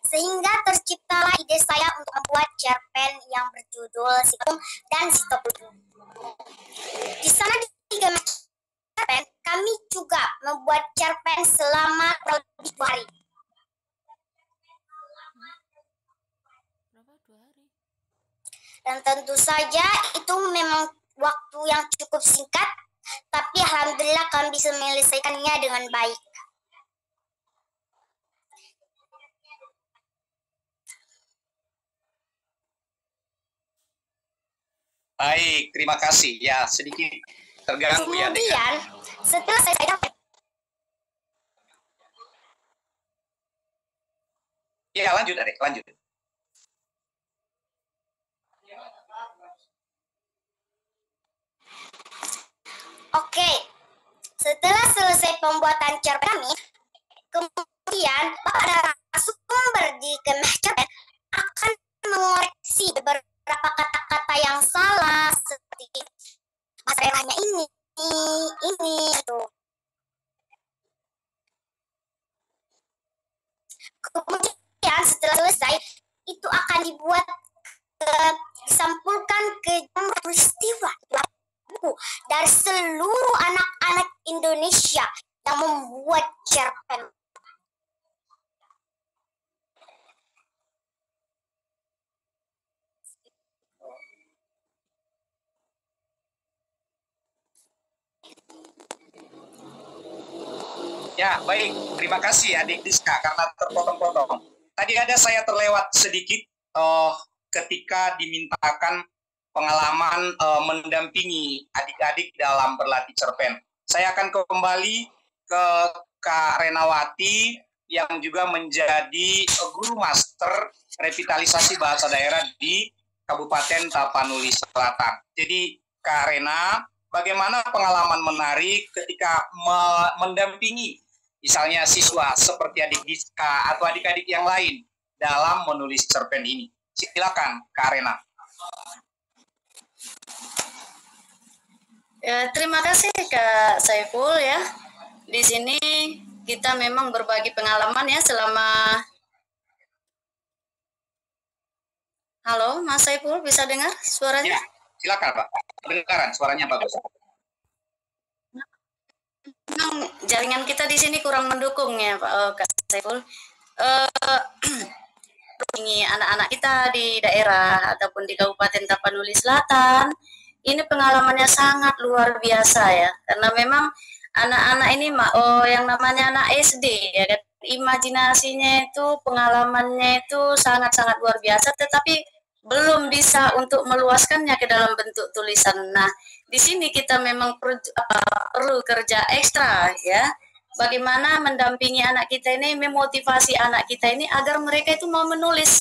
Sehingga terciptalah ide saya untuk membuat cerpen yang berjudul Situng dan Sitoputu. Di sana di Gemas Cerpen, kami juga membuat cerpen selama kurang lebih 2 hari. Dan tentu saja itu memang waktu yang cukup singkat, tapi alhamdulillah kami bisa menyelesaikannya dengan baik. Baik, terima kasih. Ya, sedikit terganggu ya. Kemudian, setelah saya dapat. Ya, lanjut, Adek, lanjut. Oke, setelah selesai pembuatan cerpen kami, kemudian Bapak narasumber di Gemas Cerpen akan mengoreksi beberapa kata-kata yang salah seperti bahasa daerahnya ini itu. Kemudian setelah selesai itu akan dibuat disampulkan ke peristiwa dari seluruh anak-anak Indonesia yang membuat cerpen. Ya, baik. Terima kasih Adik Diska karena terpotong-potong. Tadi ada saya terlewat sedikit ketika dimintakan pengalaman mendampingi adik-adik dalam berlatih cerpen. Saya akan kembali ke Kak Renawati yang juga menjadi guru master revitalisasi bahasa daerah di Kabupaten Tapanuli Selatan. Jadi Kak Rena, bagaimana pengalaman menarik ketika mendampingi misalnya siswa seperti adik Diska atau adik-adik yang lain dalam menulis cerpen ini? Silakan Kak Rena. Ya, terima kasih Kak Saiful ya. Di sini kita memang berbagi pengalaman ya selama. Halo, Mas Saiful, bisa dengar suaranya? Ya, silakan Pak. Kedengaran, suaranya bagus. Memang jaringan kita di sini kurang mendukung ya Pak Kak Saiful. Ini anak-anak kita di daerah ataupun di Kabupaten Tapanuli Selatan, ini pengalamannya sangat luar biasa ya, karena memang anak-anak ini yang namanya anak SD ya kan, imajinasinya itu, pengalamannya itu sangat-sangat luar biasa, tetapi belum bisa untuk meluaskannya ke dalam bentuk tulisan. Nah, di sini kita memang perlu kerja ekstra ya. Bagaimana mendampingi anak kita ini, memotivasi anak kita ini agar mereka itu mau menulis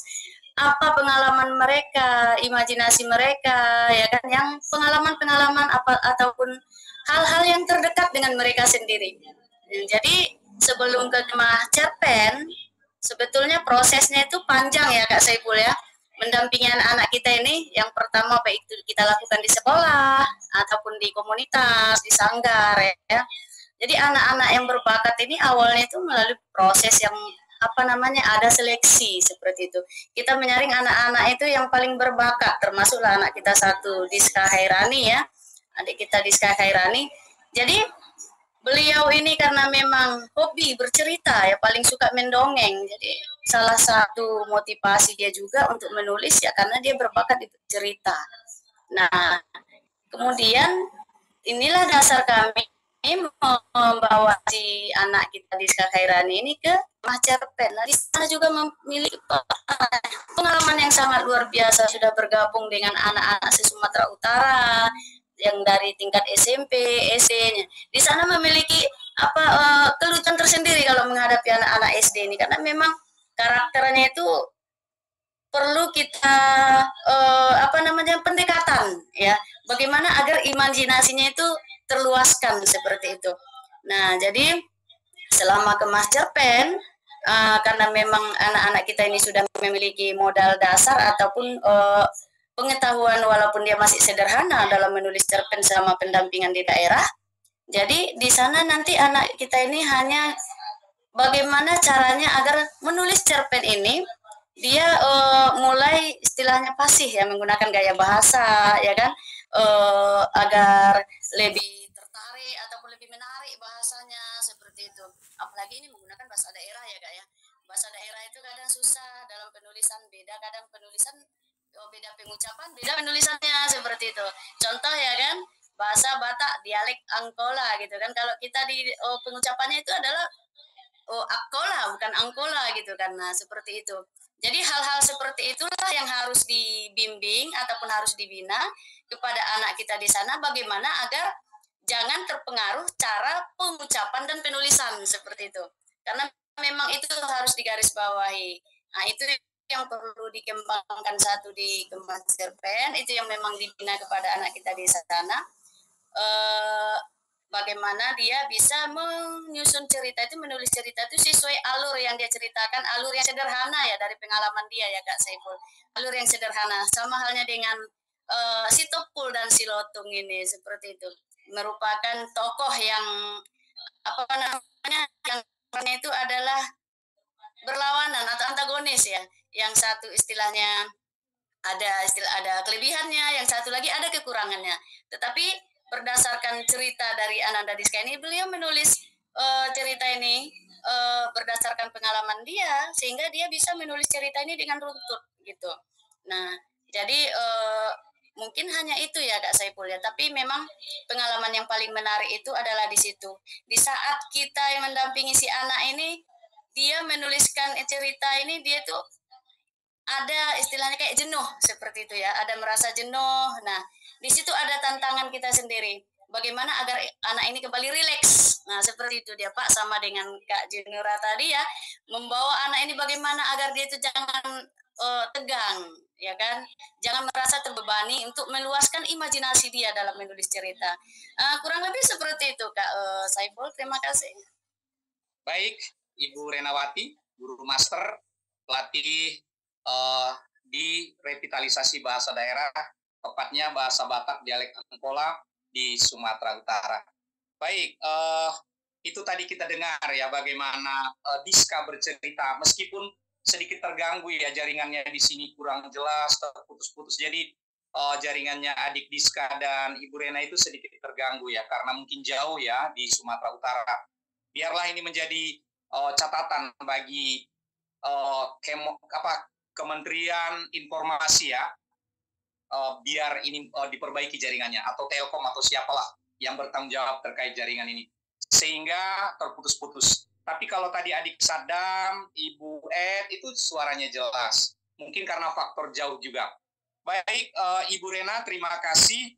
apa pengalaman mereka, imajinasi mereka, ya kan, yang pengalaman-pengalaman apa ataupun hal-hal yang terdekat dengan mereka sendiri. Jadi sebelum ke Gemas Cerpen, sebetulnya prosesnya itu panjang ya Kak Saiful ya. Mendampingi anak-anak kita ini, yang pertama baik itu kita lakukan di sekolah ataupun di komunitas, di sanggar ya. Jadi anak-anak yang berbakat ini awalnya itu melalui proses yang ada seleksi seperti itu. Kita menyaring anak-anak itu yang paling berbakat, termasuklah anak kita satu, Diska Khairani ya, adik kita Diska Khairani. Jadi beliau ini karena memang hobi bercerita ya, paling suka mendongeng. Jadi salah satu motivasi dia juga untuk menulis ya karena dia berbakat di cerita. Nah, kemudian inilah dasar kami membawa si anak kita Diska Khairani ini ke Gemas Cerpen. Nah, di sana juga memiliki pengalaman yang sangat luar biasa, sudah bergabung dengan anak-anak se-Sumatera Utara yang dari tingkat SMP, SD-nya. Di sana memiliki kelucuan tersendiri kalau menghadapi anak-anak SD ini, karena memang karakternya itu perlu kita pendekatan ya. Bagaimana agar imajinasinya itu terluaskan seperti itu. Nah, jadi selama Gemas Cerpen, karena memang anak-anak kita ini sudah memiliki modal dasar ataupun pengetahuan walaupun dia masih sederhana dalam menulis cerpen selama pendampingan di daerah. Jadi di sana nanti anak kita ini hanya bagaimana caranya agar menulis cerpen ini dia mulai istilahnya fasih ya, menggunakan gaya bahasa ya kan, agar lebih tertarik ataupun lebih menarik bahasanya seperti itu. Apalagi ini menggunakan bahasa daerah ya kak ya. Bahasa daerah itu kadang susah dalam penulisan, beda kadang penulisan, beda pengucapan, beda penulisannya seperti itu. Contoh ya kan, bahasa Batak dialek Angkola gitu kan. Kalau kita di pengucapannya itu adalah Angkola bukan Angkola gitu kan. Nah, seperti itu. Jadi hal-hal seperti itulah yang harus dibimbing ataupun harus dibina kepada anak kita di sana, bagaimana agar jangan terpengaruh cara pengucapan dan penulisan seperti itu. Karena memang itu harus digarisbawahi. Nah, itu yang perlu dikembangkan satu di Kemas Cerpen, itu yang memang dibina kepada anak kita di sana. Bagaimana dia bisa menyusun cerita itu, menulis cerita itu sesuai alur yang dia ceritakan, alur yang sederhana ya dari pengalaman dia ya Kak Saiful. Alur yang sederhana, sama halnya dengan si Topul dan si Lotung ini seperti itu. Merupakan tokoh yang apa namanya, yang itu adalah berlawanan atau antagonis ya. Yang satu istilahnya ada kelebihannya, yang satu lagi ada kekurangannya. Tetapi berdasarkan cerita dari Ananda Diska ini, beliau menulis cerita ini berdasarkan pengalaman dia, sehingga dia bisa menulis cerita ini dengan runtut gitu. Nah, jadi mungkin hanya itu ya Kak Saiful ya, tapi memang pengalaman yang paling menarik itu adalah di situ. Di saat kita yang mendampingi si anak ini, dia menuliskan cerita ini, dia tuh ada istilahnya kayak jenuh seperti itu ya, ada merasa jenuh. Nah, di situ ada tantangan kita sendiri. Bagaimana agar anak ini kembali rileks. Nah, seperti itu dia Pak, sama dengan Kak Junura tadi ya, membawa anak ini bagaimana agar dia itu jangan tegang, ya kan? Jangan merasa terbebani untuk meluaskan imajinasi dia dalam menulis cerita. Kurang lebih seperti itu Kak Saiful, terima kasih. Baik, Ibu Renawati, guru master, pelatih di revitalisasi bahasa daerah, tepatnya bahasa Batak dialek Angkola di Sumatera Utara. Baik, itu tadi kita dengar ya bagaimana Diska bercerita, meskipun sedikit terganggu ya jaringannya di sini kurang jelas, terputus-putus. Jadi jaringannya adik Diska dan Ibu Rena itu sedikit terganggu ya karena mungkin jauh ya di Sumatera Utara. Biarlah ini menjadi catatan bagi Kementerian Informasi ya, biar ini diperbaiki jaringannya, atau Telkom atau siapalah yang bertanggung jawab terkait jaringan ini, sehingga terputus-putus. Tapi kalau tadi adik Sadam, Ibu Ed, itu suaranya jelas. Mungkin karena faktor jauh juga. Baik, Ibu Rena, terima kasih.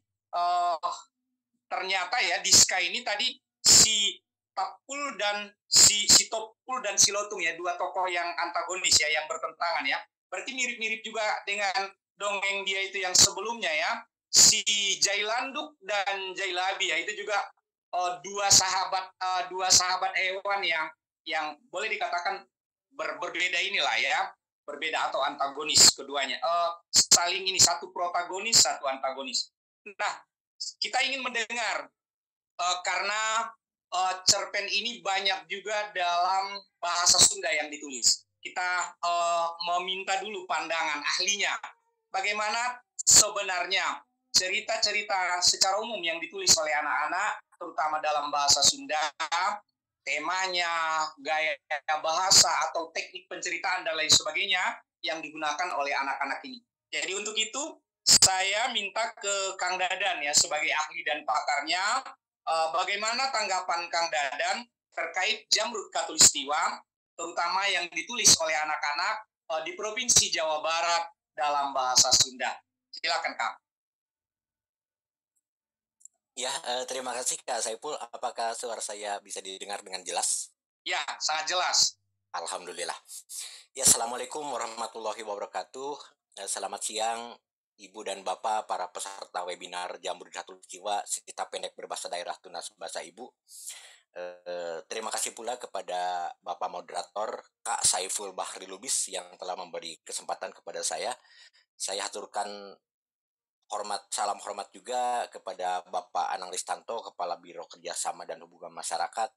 Ternyata ya, Diska ini tadi si Tapul dan si Topul dan si Lotung ya, dua tokoh yang antagonis ya, yang bertentangan ya. Berarti mirip-mirip juga dengan dongeng dia itu yang sebelumnya ya, si Jailanduk dan Jailabi ya, itu juga dua sahabat hewan yang boleh dikatakan berbeda inilah ya, berbeda atau antagonis keduanya. Saling ini, satu protagonis, satu antagonis. Nah, kita ingin mendengar karena cerpen ini banyak juga dalam bahasa Sunda yang ditulis. Kita meminta dulu pandangan ahlinya. Bagaimana sebenarnya cerita-cerita secara umum yang ditulis oleh anak-anak, terutama dalam bahasa Sunda, temanya, gaya bahasa, atau teknik penceritaan, dan lain sebagainya yang digunakan oleh anak-anak ini. Jadi untuk itu, saya minta ke Kang Dadan ya, sebagai ahli dan pakarnya, bagaimana tanggapan Kang Dadan terkait Jamrud Khatulistiwa, terutama yang ditulis oleh anak-anak di Provinsi Jawa Barat dalam bahasa Sunda. Silakan Kang. Ya, terima kasih Kak Saiful. Apakah suara saya bisa didengar dengan jelas? Ya, sangat jelas. Alhamdulillah. Ya, Assalamualaikum warahmatullahi wabarakatuh. Selamat siang Ibu dan Bapak, para peserta webinar Jamrud Khatulistiwa, cerita pendek berbahasa daerah tunas bahasa Ibu. Terima kasih pula kepada Bapak Moderator Kak Saiful Bahri Lubis yang telah memberi kesempatan kepada saya. Saya haturkan salam hormat juga kepada Bapak Anang Listanto, Kepala Biro Kerjasama dan Hubungan Masyarakat.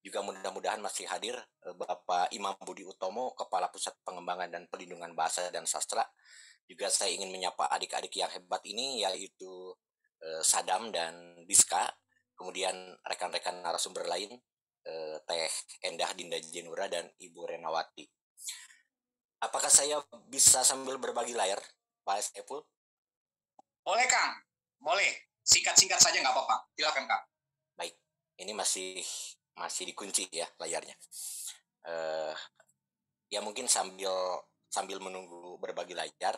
Juga mudah-mudahan masih hadir Bapak Imam Budi Utomo, Kepala Pusat Pengembangan dan Pelindungan Bahasa dan Sastra. Juga saya ingin menyapa adik-adik yang hebat ini, yaitu Sadam dan Diska, kemudian rekan-rekan narasumber lain, Teh Endah Dinda Jenura dan Ibu Renawati. Apakah saya bisa sambil berbagi layar, Pak Saiful? Boleh, Kang. Boleh. Singkat-singkat saja nggak apa-apa. Silakan, Kang. Baik. Ini masih dikunci ya layarnya. Ya mungkin sambil menunggu berbagi layar.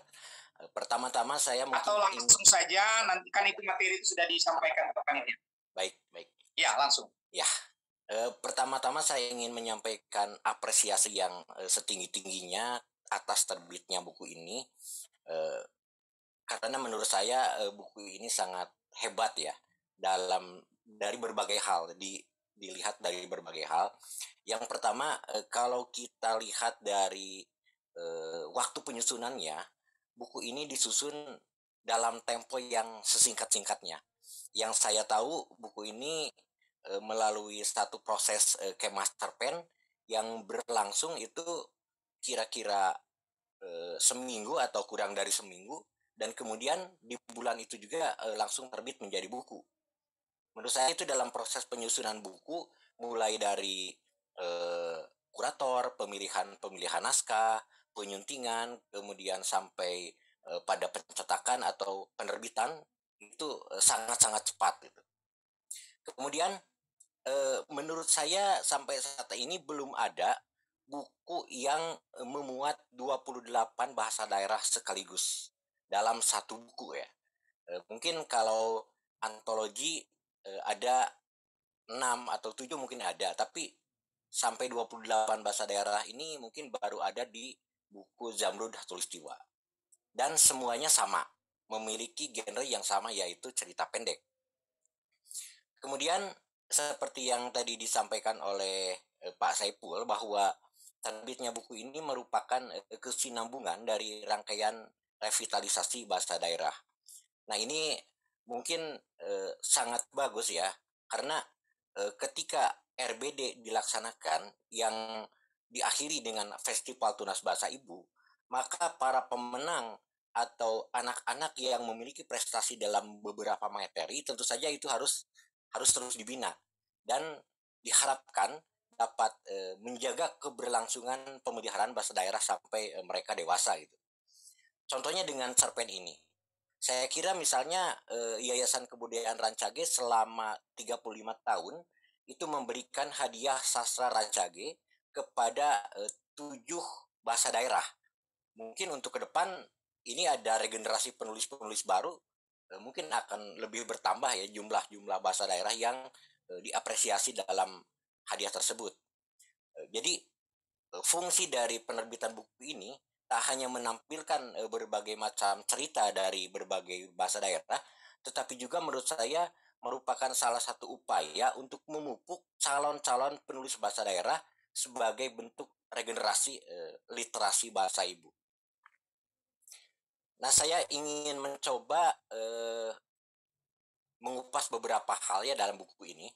Pertama-tama saya mungkin atau langsung saja, nanti kan itu materi itu sudah disampaikan ke panitia. Baik. Ya, langsung. Ya. Pertama-tama saya ingin menyampaikan apresiasi yang setinggi-tingginya atas terbitnya buku ini. Karena menurut saya buku ini sangat hebat ya dari berbagai hal, dilihat dari berbagai hal. Yang pertama, kalau kita lihat dari waktu penyusunannya, buku ini disusun dalam tempo yang sesingkat-singkatnya. Yang saya tahu, buku ini melalui satu proses Master Pen yang berlangsung itu kira-kira seminggu atau kurang dari seminggu, dan kemudian di bulan itu juga langsung terbit menjadi buku. Menurut saya itu dalam proses penyusunan buku, mulai dari kurator, pemilihan naskah, penyuntingan, kemudian sampai pada pencetakan atau penerbitan, itu sangat-sangat cepat gitu. Kemudian menurut saya sampai saat ini belum ada buku yang memuat 28 bahasa daerah sekaligus dalam satu buku ya. Mungkin kalau antologi ada 6 atau 7 mungkin ada, tapi sampai 28 bahasa daerah ini mungkin baru ada di buku Zamrud Khatulistiwa. Dan semuanya sama, memiliki genre yang sama, yaitu cerita pendek. Kemudian seperti yang tadi disampaikan oleh Pak Saiful, bahwa terbitnya buku ini merupakan kesinambungan dari rangkaian revitalisasi bahasa daerah. Nah, ini mungkin sangat bagus ya, karena ketika RBD dilaksanakan yang diakhiri dengan Festival Tunas Bahasa Ibu, maka para pemenang atau anak-anak yang memiliki prestasi dalam beberapa materi tentu saja itu harus terus dibina dan diharapkan dapat menjaga keberlangsungan pemeliharaan bahasa daerah sampai mereka dewasa gitu. Contohnya dengan cerpen ini. Saya kira misalnya Yayasan Kebudayaan Rancage selama 35 tahun itu memberikan hadiah sastra Rancage kepada 7 bahasa daerah. Mungkin untuk ke depan ini ada regenerasi penulis-penulis baru, mungkin akan lebih bertambah ya jumlah bahasa daerah yang diapresiasi dalam hadiah tersebut. Jadi fungsi dari penerbitan buku ini tak hanya menampilkan berbagai macam cerita dari berbagai bahasa daerah, tetapi juga menurut saya merupakan salah satu upaya untuk memupuk calon-calon penulis bahasa daerah sebagai bentuk regenerasi literasi bahasa ibu. Nah, saya ingin mencoba mengupas beberapa hal ya dalam buku ini.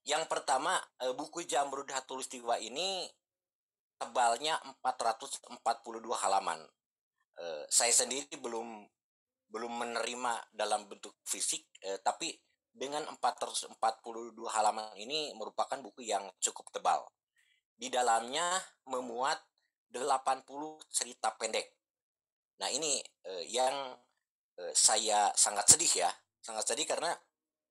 Yang pertama, buku Zamrud Khatulistiwa ini tebalnya 442 halaman. Saya sendiri belum menerima dalam bentuk fisik, tapi dengan 442 halaman ini merupakan buku yang cukup tebal. Di dalamnya memuat 80 cerita pendek. Nah, ini yang saya sangat sedih karena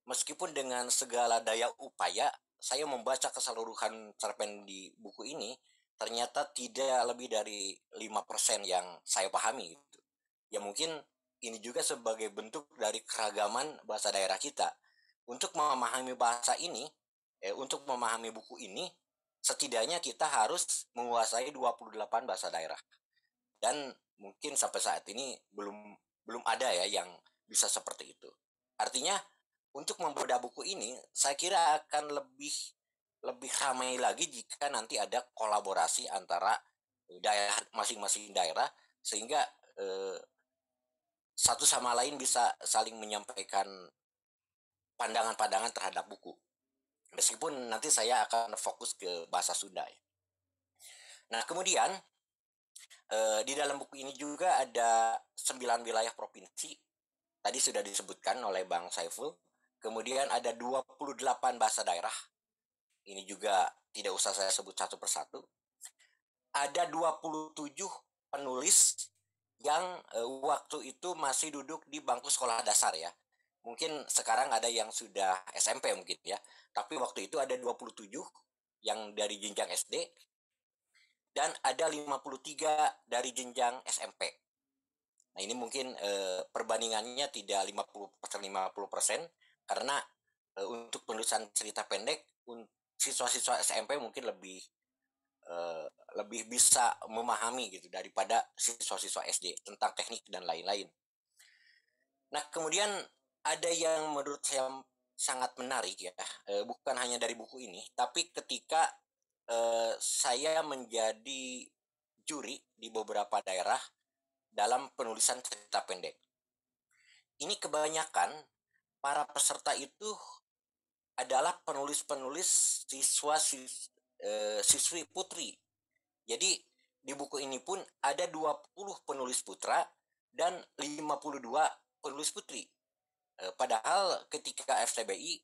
meskipun dengan segala daya upaya saya membaca keseluruhan cerpen di buku ini, ternyata tidak lebih dari 5% yang saya pahami gitu. Ya mungkin ini juga sebagai bentuk dari keragaman bahasa daerah kita. Untuk memahami bahasa ini, untuk memahami buku ini, setidaknya kita harus menguasai 28 bahasa daerah. Dan mungkin sampai saat ini belum ada ya yang bisa seperti itu. Artinya untuk membedah buku ini saya kira akan lebih ramai lagi jika nanti ada kolaborasi antara daerah masing-masing daerah, sehingga satu sama lain bisa saling menyampaikan pandangan-pandangan terhadap buku. Meskipun nanti saya akan fokus ke bahasa Sunda ya. Nah, kemudian di dalam buku ini juga ada 9 wilayah provinsi. Tadi sudah disebutkan oleh Bang Saiful. Kemudian ada 28 bahasa daerah. Ini juga tidak usah saya sebut satu persatu. Ada 27 penulis yang waktu itu masih duduk di bangku sekolah dasar ya. Mungkin sekarang ada yang sudah SMP mungkin ya. Tapi waktu itu ada 27 yang dari jenjang SD dan ada 53 dari jenjang SMP. Nah, ini mungkin perbandingannya tidak 50% karena untuk penulisan cerita pendek siswa-siswa SMP mungkin lebih bisa memahami gitu daripada siswa-siswa SD tentang teknik dan lain-lain. Nah, kemudian ada yang menurut saya sangat menarik ya, bukan hanya dari buku ini, tapi ketika saya menjadi juri di beberapa daerah dalam penulisan cerita pendek. Ini kebanyakan para peserta itu adalah penulis-penulis siswi putri. Jadi di buku ini pun ada 20 penulis putra dan 52 penulis putri. Padahal ketika FTBI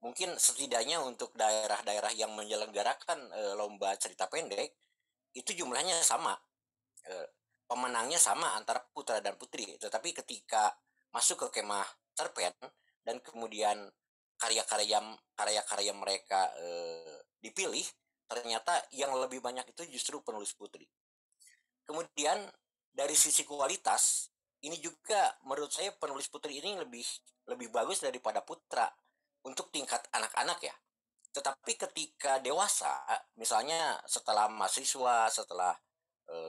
mungkin setidaknya untuk daerah-daerah yang menyelenggarakan lomba cerita pendek itu jumlahnya sama. Pemenangnya sama antara putra dan putri, tetapi ketika masuk ke kemah cerpen dan kemudian karya-karya mereka dipilih, ternyata yang lebih banyak itu justru penulis putri. Kemudian dari sisi kualitas, ini juga menurut saya penulis putri ini lebih bagus daripada putra untuk tingkat anak-anak ya. Tetapi ketika dewasa, misalnya setelah mahasiswa, setelah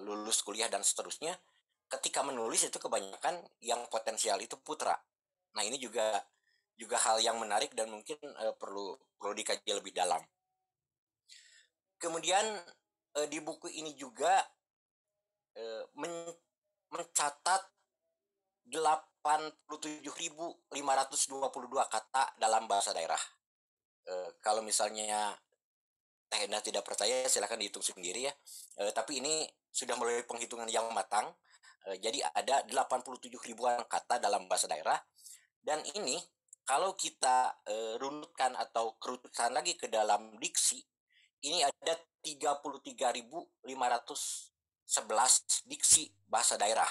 lulus kuliah dan seterusnya, ketika menulis itu kebanyakan yang potensial itu putra. Nah, ini juga hal yang menarik dan mungkin perlu dikaji lebih dalam. Kemudian di buku ini juga mencatat 87.522 kata dalam bahasa daerah. Kalau misalnya Teh Endah tidak percaya, silahkan dihitung sendiri ya. Tapi ini sudah melalui penghitungan yang matang. Jadi ada 87 ribuan kata dalam bahasa daerah. Dan ini kalau kita runutkan atau kerucutkan lagi ke dalam diksi, ini ada 33.511 diksi bahasa daerah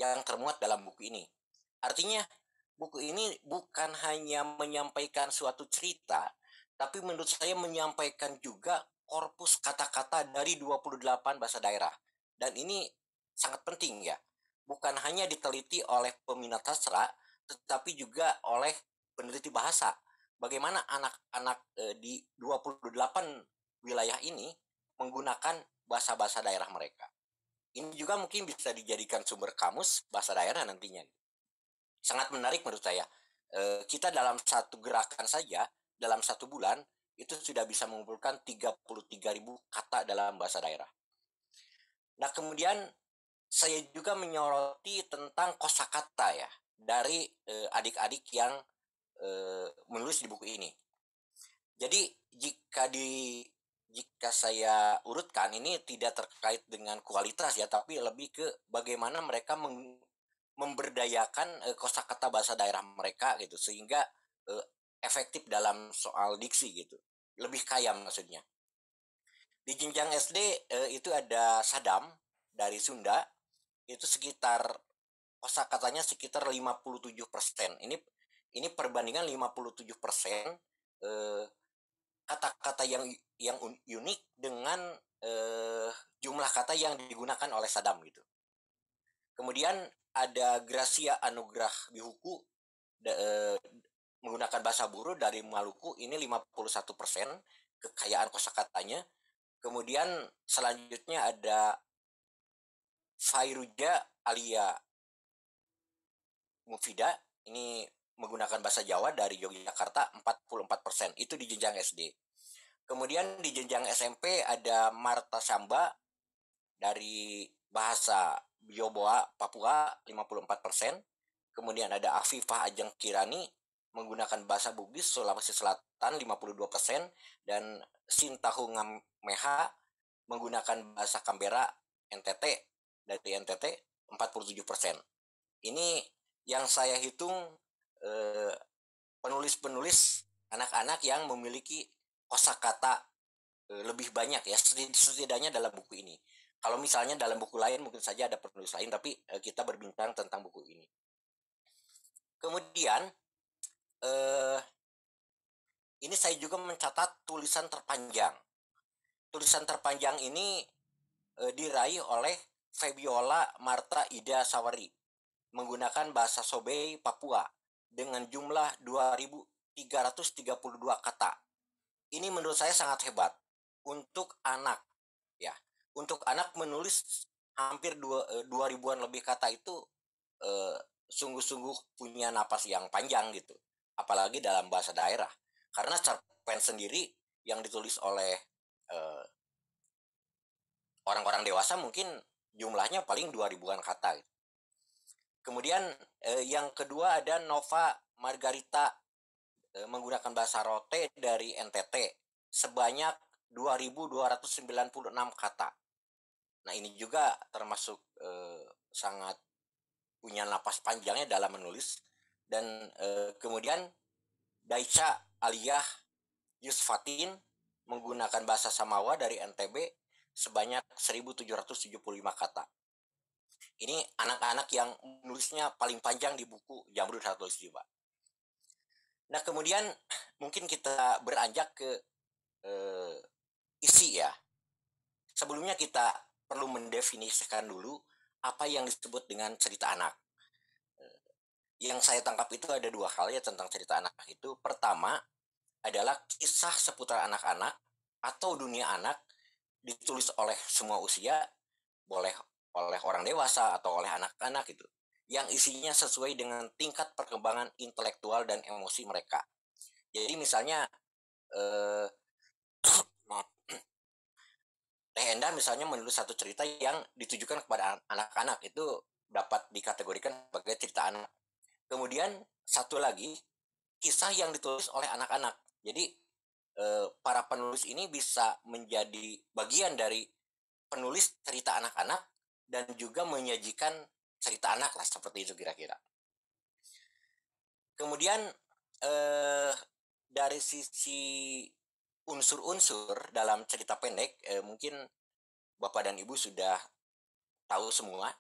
yang termuat dalam buku ini. Artinya buku ini bukan hanya menyampaikan suatu cerita, tapi menurut saya menyampaikan juga korpus kata-kata dari 28 bahasa daerah. Dan ini sangat penting ya. Bukan hanya diteliti oleh peminat sastra, tetapi juga oleh peneliti bahasa. Bagaimana anak-anak di 28 wilayah ini menggunakan bahasa-bahasa daerah mereka. Ini juga mungkin bisa dijadikan sumber kamus bahasa daerah nantinya. Sangat menarik menurut saya. Kita dalam satu gerakan saja, dalam satu bulan, itu sudah bisa mengumpulkan 33.000 kata dalam bahasa daerah. Nah, kemudian saya juga menyoroti tentang kosakata ya, dari adik-adik yang menulis di buku ini. Jadi jika saya urutkan, ini tidak terkait dengan kualitas ya, tapi lebih ke bagaimana mereka memberdayakan kosakata bahasa daerah mereka gitu, sehingga efektif dalam soal diksi gitu, lebih kaya maksudnya. Di jenjang SD itu ada Sadam dari Sunda, itu sekitar kosakatanya sekitar 57%. Ini perbandingan 57% kata-kata yang unik dengan jumlah kata yang digunakan oleh Sadam gitu. Kemudian ada Gracia Anugrah Bihuku menggunakan bahasa Buru dari Maluku, ini 51% kekayaan kosakatanya. Kemudian selanjutnya ada Fairuja Alia Mufida, ini menggunakan bahasa Jawa dari Yogyakarta, 44%, itu di jenjang SD. Kemudian di jenjang SMP ada Marta Samba dari bahasa Bioboa Papua, 54%. Kemudian ada Afifah Ajeng Kirani menggunakan bahasa Bugis Sulawesi Selatan 52%, dan Sintahung Meha menggunakan bahasa Kambera NTT dari NTT 47%. Ini yang saya hitung penulis-penulis anak-anak yang memiliki kosakata lebih banyak ya, setidaknya dalam buku ini. Kalau misalnya dalam buku lain mungkin saja ada penulis lain, tapi kita berbincang tentang buku ini. Kemudian ini saya juga mencatat tulisan terpanjang. Tulisan terpanjang ini diraih oleh Febiola Marta Ida Sawari menggunakan bahasa Sobei Papua dengan jumlah 2.332 kata. Ini menurut saya sangat hebat untuk anak ya. Untuk anak menulis hampir 2.000-an lebih kata itu sungguh-sungguh punya napas yang panjang gitu. Apalagi dalam bahasa daerah. Karena cerpen sendiri yang ditulis oleh orang-orang dewasa mungkin jumlahnya paling 2.000-an kata gitu. Kemudian yang kedua ada Nova Margarita menggunakan bahasa Rote dari NTT sebanyak 2.296 kata. Nah ini juga termasuk sangat punya napas panjangnya dalam menulis. Dan kemudian Daicha Aliyah Yusfatin menggunakan bahasa Samawa dari NTB sebanyak 1.775 kata. Ini anak-anak yang menulisnya paling panjang di buku Jamrud Khatulistiwa. Nah kemudian mungkin kita beranjak ke isi ya. Sebelumnya kita perlu mendefinisikan dulu apa yang disebut dengan cerita anak. Yang saya tangkap itu ada dua hal ya tentang cerita anak itu. Pertama adalah kisah seputar anak-anak atau dunia anak ditulis oleh semua usia, boleh oleh orang dewasa atau oleh anak-anak gitu, yang isinya sesuai dengan tingkat perkembangan intelektual dan emosi mereka. Jadi misalnya Teh Enda misalnya menulis satu cerita yang ditujukan kepada anak-anak, itu dapat dikategorikan sebagai cerita anak. Kemudian satu lagi, kisah yang ditulis oleh anak-anak. Jadi para penulis ini bisa menjadi bagian dari penulis cerita anak-anak dan juga menyajikan cerita anak lah, seperti itu kira-kira. Kemudian dari sisi unsur-unsur dalam cerita pendek, mungkin Bapak dan Ibu sudah tahu semua.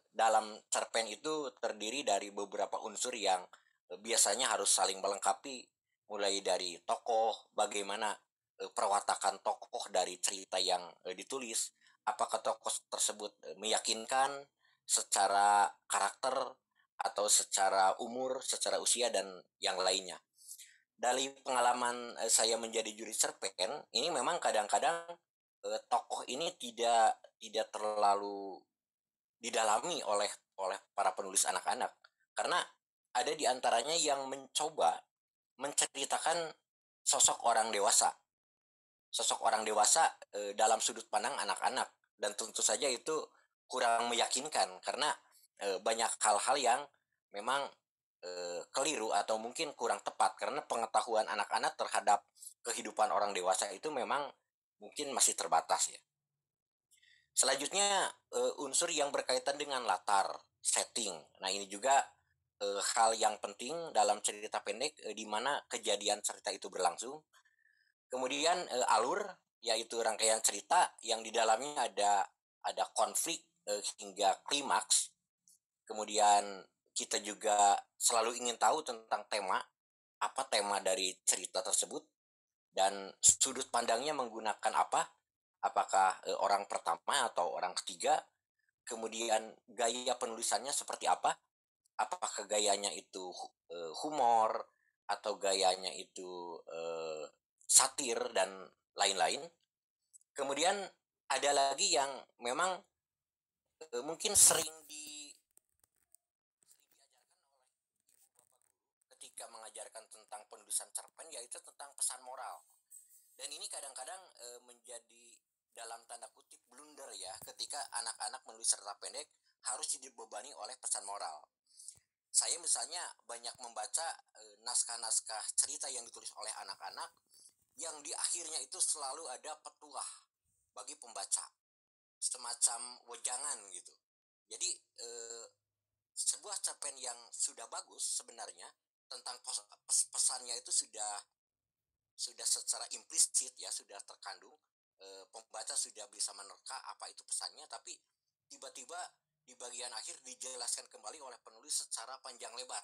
Dalam cerpen itu terdiri dari beberapa unsur yang biasanya harus saling melengkapi, mulai dari tokoh, bagaimana perwatakan tokoh dari cerita yang ditulis, apakah tokoh tersebut meyakinkan secara karakter atau secara umur, secara usia, dan yang lainnya. Dari pengalaman saya menjadi juri cerpen, ini memang kadang-kadang tokoh ini tidak terlalu didalami oleh para penulis anak-anak, karena ada di antaranya yang mencoba menceritakan sosok orang dewasa dalam sudut pandang anak-anak, dan tentu saja itu kurang meyakinkan karena banyak hal-hal yang memang keliru atau mungkin kurang tepat, karena pengetahuan anak-anak terhadap kehidupan orang dewasa itu memang mungkin masih terbatas ya. Selanjutnya unsur yang berkaitan dengan latar, setting. Nah ini juga hal yang penting dalam cerita pendek di mana kejadian cerita itu berlangsung. Kemudian alur, yaitu rangkaian cerita yang di dalamnya ada konflik hingga klimaks. Kemudian kita juga selalu ingin tahu tentang tema, apa tema dari cerita tersebut, dan sudut pandangnya menggunakan apa, apakah orang pertama atau orang ketiga. Kemudian gaya penulisannya seperti apa, apakah gayanya itu humor atau gayanya itu satir dan lain-lain. Kemudian ada lagi yang memang mungkin sering ketika mengajarkan tentang penulisan cerpen, yaitu tentang pesan moral. Dan ini kadang-kadang menjadi dalam tanda kutip blunder ya, ketika anak-anak menulis cerita pendek harus dibebani oleh pesan moral. saya misalnya banyak membaca naskah-naskah cerita yang ditulis oleh anak-anak yang di akhirnya itu selalu ada petuah bagi pembaca, semacam wejangan gitu. Jadi sebuah cerpen yang sudah bagus sebenarnya tentang pesannya itu sudah secara implisit ya, sudah terkandung, pembaca sudah bisa menerka apa itu pesannya, tapi tiba-tiba di bagian akhir dijelaskan kembali oleh penulis secara panjang lebar.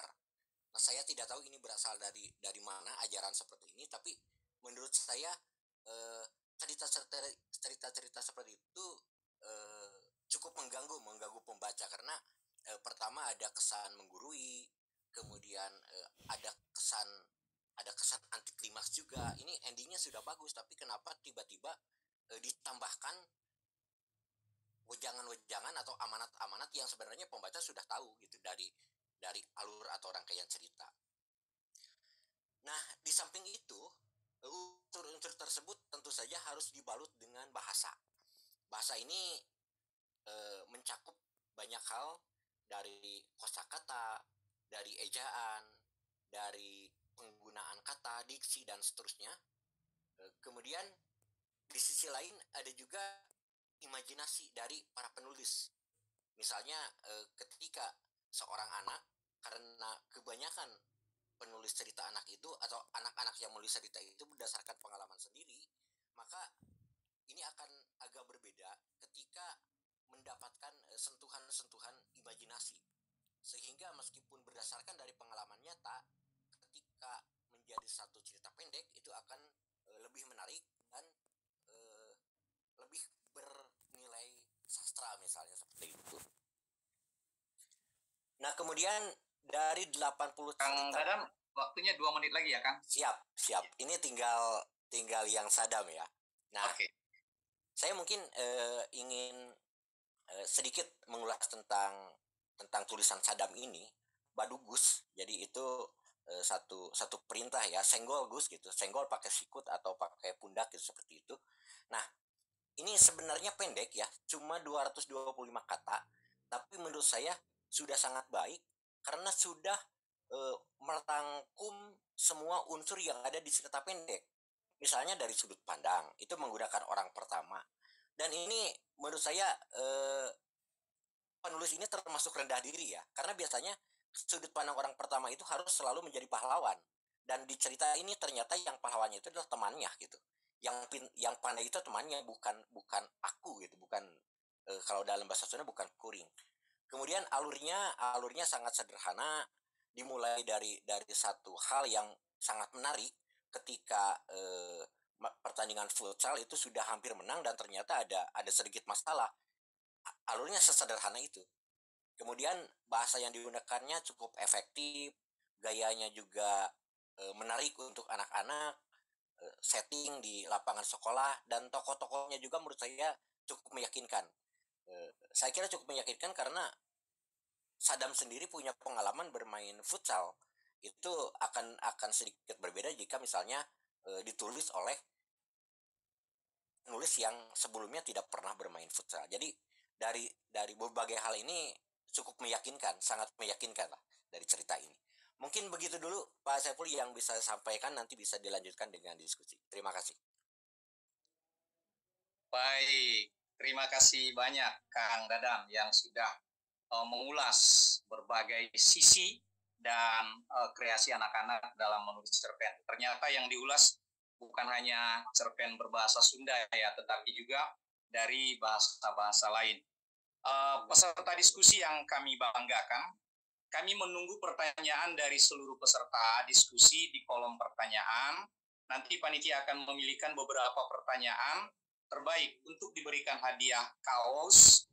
Nah, saya tidak tahu ini berasal dari mana ajaran seperti ini, tapi menurut saya cerita-cerita seperti itu cukup mengganggu pembaca, karena pertama ada kesan menggurui, kemudian ada kesan anti klimaks juga. Ini endingnya sudah bagus, tapi kenapa tiba-tiba ditambahkan wejangan-wejangan atau amanat-amanat yang sebenarnya pembaca sudah tahu gitu dari alur atau rangkaian cerita. Nah, di samping itu unsur-unsur tersebut tentu saja harus dibalut dengan bahasa. Bahasa ini mencakup banyak hal, dari kosakata, dari ejaan, dari penggunaan kata, diksi, dan seterusnya. Kemudian di sisi lain ada juga imajinasi dari para penulis. Misalnya ketika seorang anak, karena kebanyakan penulis cerita anak itu atau anak-anak yang menulis cerita itu berdasarkan pengalaman sendiri, maka ini akan agak berbeda ketika mendapatkan sentuhan-sentuhan imajinasi. Sehingga meskipun berdasarkan dari pengalaman nyata, ketika menjadi satu cerita pendek itu akan lebih menarik dan lebih bernilai sastra misalnya seperti itu. Nah, kemudian dari 80 Kang cerita, Dadam, waktunya 2 menit lagi ya, Kang? Siap. Ini tinggal yang Sadam ya. Nah, saya mungkin ingin sedikit mengulas tentang tulisan Sadam ini, Badugus. Jadi itu satu perintah ya, senggol Gus gitu. Senggol pakai sikut atau pakai pundak gitu, seperti itu. Nah, ini sebenarnya pendek ya, cuma 225 kata, tapi menurut saya sudah sangat baik karena sudah merangkum semua unsur yang ada di cerita pendek. Misalnya dari sudut pandang, itu menggunakan orang pertama. Dan ini menurut saya penulis ini termasuk rendah diri ya, karena biasanya sudut pandang orang pertama itu harus selalu menjadi pahlawan. Dan di cerita ini ternyata yang pahlawannya itu adalah temannya gitu. Yang pandai itu temannya, bukan aku gitu, bukan kalau dalam bahasa Sunda bukan kuring. Kemudian alurnya sangat sederhana, dimulai dari satu hal yang sangat menarik ketika pertandingan futsal itu sudah hampir menang dan ternyata ada sedikit masalah. Alurnya sesederhana itu. Kemudian bahasa yang digunakannya cukup efektif, gayanya juga menarik untuk anak-anak, setting di lapangan sekolah, dan tokoh-tokohnya juga menurut saya cukup meyakinkan. Saya kira cukup meyakinkan karena Sadam sendiri punya pengalaman bermain futsal. Itu akan sedikit berbeda jika misalnya ditulis oleh penulis yang sebelumnya tidak pernah bermain futsal. Jadi dari berbagai hal ini cukup meyakinkan, sangat meyakinkan lah dari cerita ini. Mungkin begitu dulu Pak Saiful yang bisa sampaikan, nanti bisa dilanjutkan dengan diskusi. Terima kasih. Baik, terima kasih banyak Kang Dadam yang sudah mengulas berbagai sisi dan kreasi anak-anak dalam menulis cerpen. Ternyata yang diulas bukan hanya cerpen berbahasa Sunda ya, tetapi juga dari bahasa-bahasa lain. Peserta diskusi yang kami banggakan, kami menunggu pertanyaan dari seluruh peserta diskusi di kolom pertanyaan. Nanti panitia akan memilihkan beberapa pertanyaan terbaik untuk diberikan hadiah kaos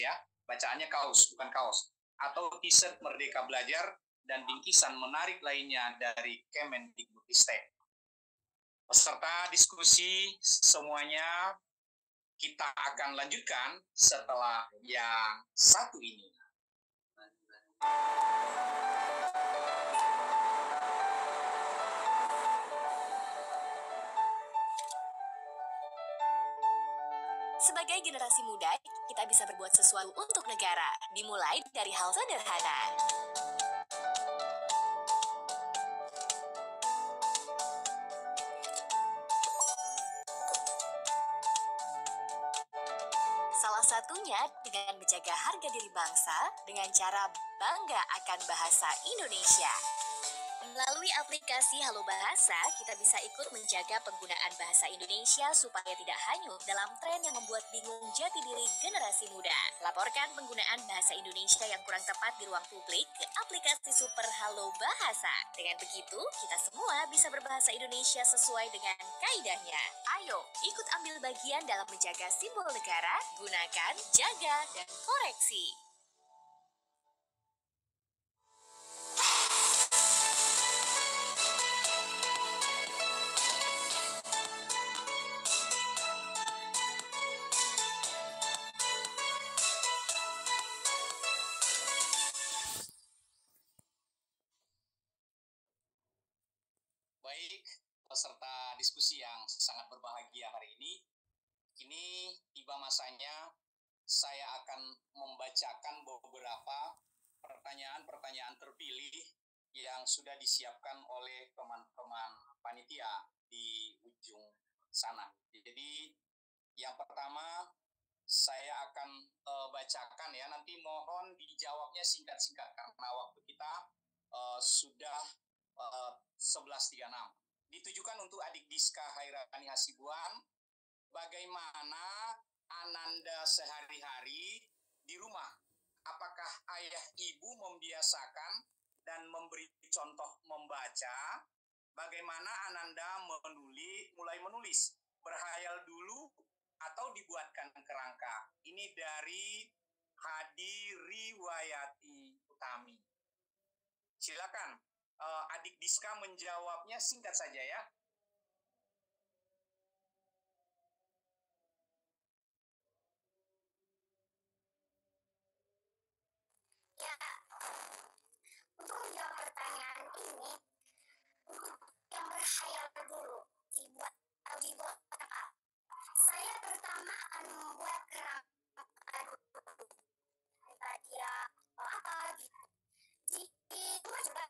ya, bacaannya kaos bukan kaos, atau t-shirt Merdeka Belajar dan bingkisan menarik lainnya dari Kemendikbudristek. Peserta diskusi semuanya, kita akan lanjutkan setelah yang satu ini. Sebagai generasi muda, kita bisa berbuat sesuatu untuk negara, dimulai dari hal sederhana. Salah satunya dengan menjaga harga diri bangsa dengan cara bangga akan bahasa Indonesia. Melalui aplikasi Halo Bahasa, kita bisa ikut menjaga penggunaan bahasa Indonesia supaya tidak hanyut dalam tren yang membuat bingung jati diri generasi muda. Laporkan penggunaan bahasa Indonesia yang kurang tepat di ruang publik ke aplikasi Super Halo Bahasa. Dengan begitu, kita semua bisa berbahasa Indonesia sesuai dengan kaidahnya. Ayo, ikut ambil bagian dalam menjaga simbol negara, gunakan, jaga, dan koreksi. Baik, peserta diskusi yang sangat berbahagia hari ini tiba masanya saya akan membacakan beberapa pertanyaan-pertanyaan terpilih yang sudah disiapkan oleh teman-teman panitia di ujung sana. Jadi yang pertama saya akan bacakan ya, nanti mohon dijawabnya singkat-singkat karena waktu kita sudah 11.36. Ditujukan untuk adik Diska Hairani Hasibuan. Bagaimana Ananda sehari-hari di rumah? Apakah ayah ibu membiasakan dan memberi contoh membaca? Bagaimana Ananda mulai menulis? Berhayal dulu atau dibuatkan kerangka? Ini dari Hadi Riwayati Utami. Silakan adik Diska menjawabnya singkat saja ya. Ya, untuk menjawab pertanyaan ini, yang berhayal dulu dibuat apa? Saya pertama akan membuat kerangka dulu. Dia apa gitu. Di rumah juga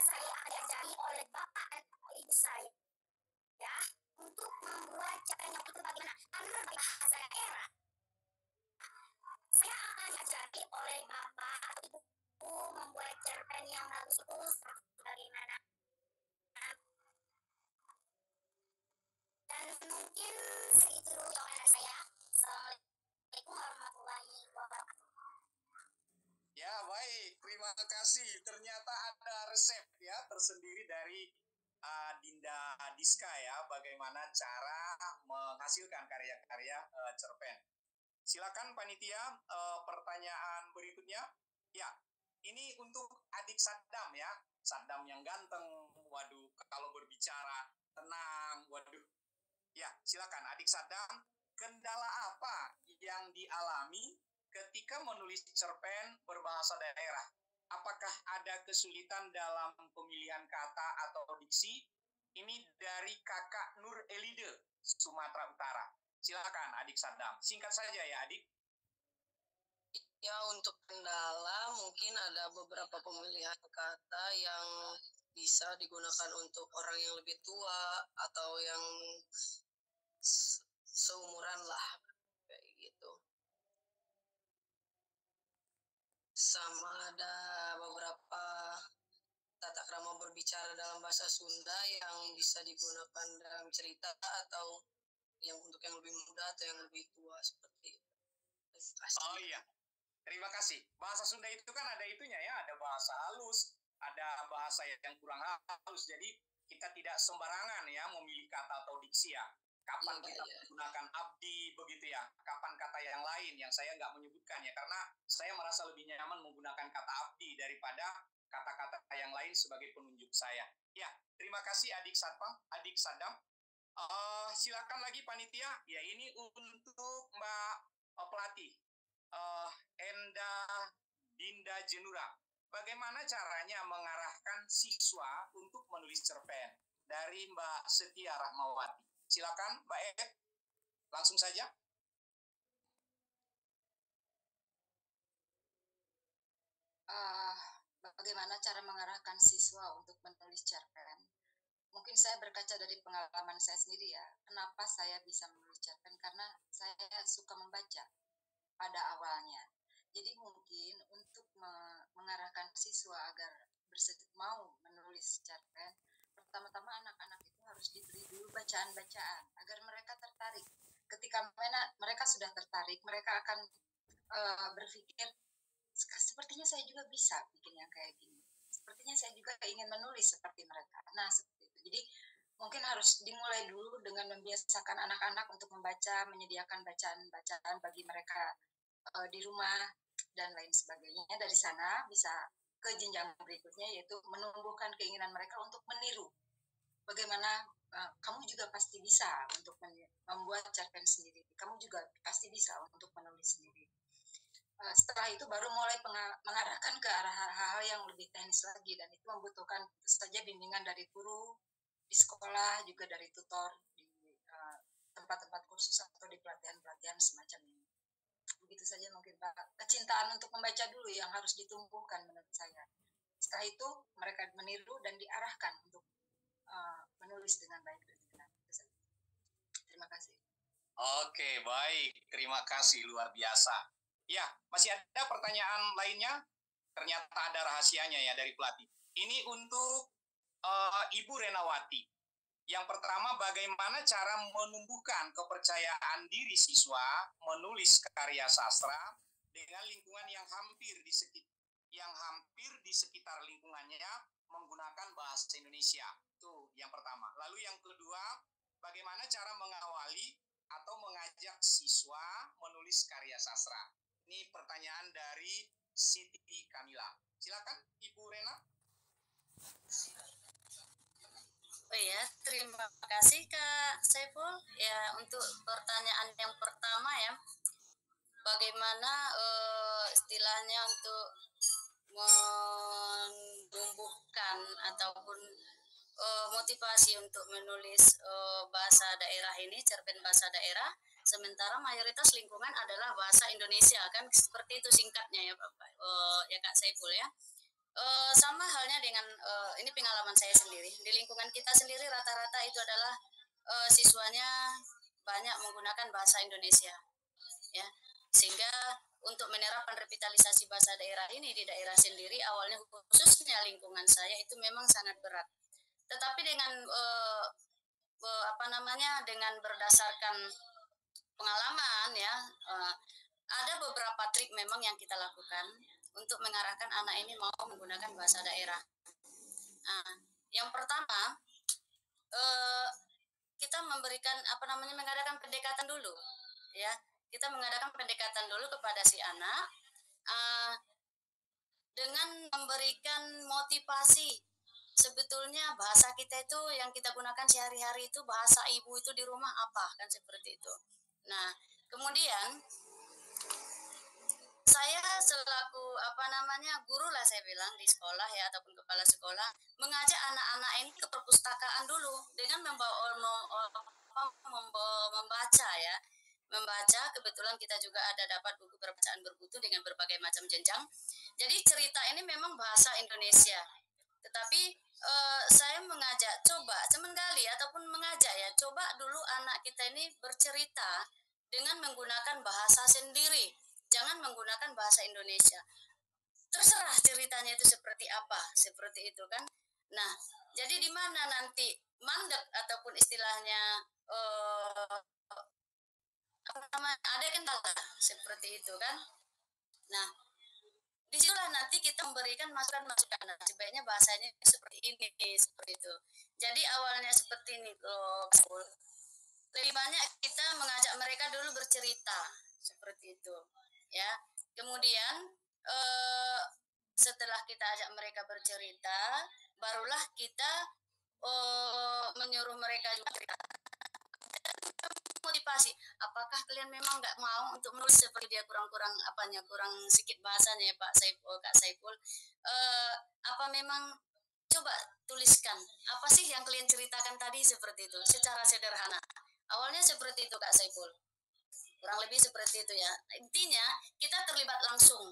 saya akan diajari oleh bapak dan ibu saya ya untuk membuat caranya itu bagaimana, karena bahasa daerah saya akan diajari oleh bapak atau ibu membuat cerpen yang bagus itu bagaimana. Dan mungkin segitu dulu jawaban saya. Assalamualaikum warahmatullahi wabarakatuh. Ya baik, terima kasih. Ternyata ada resep ya tersendiri dari Dinda Diska ya, bagaimana cara menghasilkan karya-karya cerpen. Silakan panitia, pertanyaan berikutnya. Ya, ini untuk adik Saddam ya, Saddam yang ganteng. Waduh, kalau berbicara tenang. Waduh. Ya, silakan adik Saddam. Kendala apa yang dialami ketika menulis cerpen berbahasa daerah? Apakah ada kesulitan dalam pemilihan kata atau diksi? Ini dari kakak Nur Elide, Sumatera Utara. Silakan adik Saddam. Singkat saja ya adik. Ya, untuk kendala mungkin ada beberapa pemilihan kata yang bisa digunakan untuk orang yang lebih tua atau yang seumuran lah, kayak gitu. Sama ada beberapa tata krama berbicara dalam bahasa Sunda yang bisa digunakan dalam cerita atau yang untuk yang lebih muda atau yang lebih tua seperti itu. Oh iya, terima kasih. Bahasa Sunda itu kan ada itunya ya, ada bahasa halus, ada bahasa yang kurang halus. Jadi kita tidak sembarangan ya memilih kata atau diksi ya. Kapan kita menggunakan abdi begitu ya, kapan kata yang lain yang saya nggak menyebutkan ya, karena saya merasa lebih nyaman menggunakan kata abdi daripada kata-kata yang lain sebagai penunjuk saya. Ya, terima kasih adik Saddam. Silakan lagi panitia. Ya, ini untuk Mbak pelatih Enda Dinda Jenura. Bagaimana caranya mengarahkan siswa untuk menulis cerpen? Dari Mbak Setia Rahmawati. Silakan Mbak Ed, langsung saja. Bagaimana cara mengarahkan siswa untuk menulis cerpen? mungkin saya berkaca dari pengalaman saya sendiri ya. Kenapa saya bisa menulis cerpen? Karena saya suka membaca pada awalnya. Jadi mungkin untuk mengarahkan siswa agar mau menulis cerpen, pertama-tama anak-anak itu harus diberi dulu bacaan-bacaan agar mereka tertarik. Ketika mereka sudah tertarik, mereka akan berpikir, sepertinya saya juga bisa bikin yang kayak gini. Sepertinya saya juga ingin menulis seperti mereka. Nah, seperti itu. Jadi mungkin harus dimulai dulu dengan membiasakan anak-anak untuk membaca, menyediakan bacaan-bacaan bagi mereka di rumah dan lain sebagainya. Dari sana bisa ke jenjang berikutnya, yaitu menumbuhkan keinginan mereka untuk meniru. Bagaimana kamu juga pasti bisa untuk membuat cerpen sendiri. Kamu juga pasti bisa untuk menulis sendiri. Setelah itu baru mulai mengarahkan ke arah hal-hal yang lebih teknis lagi, dan itu membutuhkan saja bimbingan dari guru di sekolah, juga dari tutor di tempat-tempat kursus atau di pelatihan-pelatihan semacam ini. Begitu saja mungkin Pak. Kecintaan untuk membaca dulu yang harus ditumbuhkan menurut saya. Setelah itu mereka meniru dan diarahkan untuk menulis dengan baik dan benar. Terima kasih. Oke, baik. Terima kasih, luar biasa. Ya, masih ada pertanyaan lainnya? Ternyata ada rahasianya ya dari pelatih. Ini untuk Ibu Renawati. Yang pertama, bagaimana cara menumbuhkan kepercayaan diri siswa menulis karya sastra dengan lingkungan yang hampir di sekitar lingkungannya menggunakan bahasa Indonesia. Itu yang pertama. Lalu yang kedua, bagaimana cara mengawali atau mengajak siswa menulis karya sastra? Ini pertanyaan dari Siti Kamila. Silakan Ibu Rena. Oh ya, terima kasih Kak Saiful. Ya, untuk pertanyaan yang pertama ya, bagaimana istilahnya untuk menumbuhkan ataupun motivasi untuk menulis bahasa daerah ini, cerpen bahasa daerah, sementara mayoritas lingkungan adalah bahasa Indonesia, kan seperti itu singkatnya ya Bapak, ya Kak Saiful ya. Sama halnya dengan ini pengalaman saya sendiri, di lingkungan kita sendiri rata-rata itu adalah siswanya banyak menggunakan bahasa Indonesia ya, sehingga untuk menerapkan revitalisasi bahasa daerah ini di daerah sendiri awalnya, khususnya lingkungan saya, itu memang sangat berat. Tetapi dengan dengan berdasarkan pengalaman ya, ada beberapa trik memang yang kita lakukan untuk mengarahkan anak ini mau menggunakan bahasa daerah. Yang pertama, kita mengadakan pendekatan dulu ya. Kita mengadakan pendekatan dulu kepada si anak dengan memberikan motivasi. Sebetulnya bahasa kita itu yang kita gunakan sehari-hari itu, bahasa ibu itu di rumah apa, kan seperti itu. Nah, kemudian saya selaku guru lah saya bilang di sekolah ya, ataupun kepala sekolah, mengajak anak-anak ini ke perpustakaan dulu dengan membaca ya. Membaca, kebetulan kita juga ada dapat buku perbacaan bermutu dengan berbagai macam jenjang. Jadi cerita ini memang bahasa Indonesia. Tetapi saya mengajak, coba sementara ataupun mengajak ya, coba dulu anak kita ini bercerita dengan menggunakan bahasa sendiri. Jangan menggunakan bahasa Indonesia. Terserah ceritanya itu seperti apa, seperti itu kan. Nah, jadi di mana nanti mandek ataupun istilahnya ada kendala seperti itu kan. Nah, disitulah nanti kita memberikan masukan-masukan. Nah, sebaiknya bahasanya seperti ini, seperti itu. Jadi awalnya seperti ini loh. Lebih banyak kita mengajak mereka dulu bercerita seperti itu ya. Kemudian setelah kita ajak mereka bercerita, barulah kita menyuruh mereka juga cerita. Motivasi, apakah kalian memang nggak mau untuk menulis seperti dia, kurang sedikit bahasanya ya Kak Saiful, apa memang coba tuliskan apa sih yang kalian ceritakan tadi, seperti itu secara sederhana. Awalnya seperti itu Kak Saiful, kurang lebih seperti itu ya. Intinya kita terlibat langsung,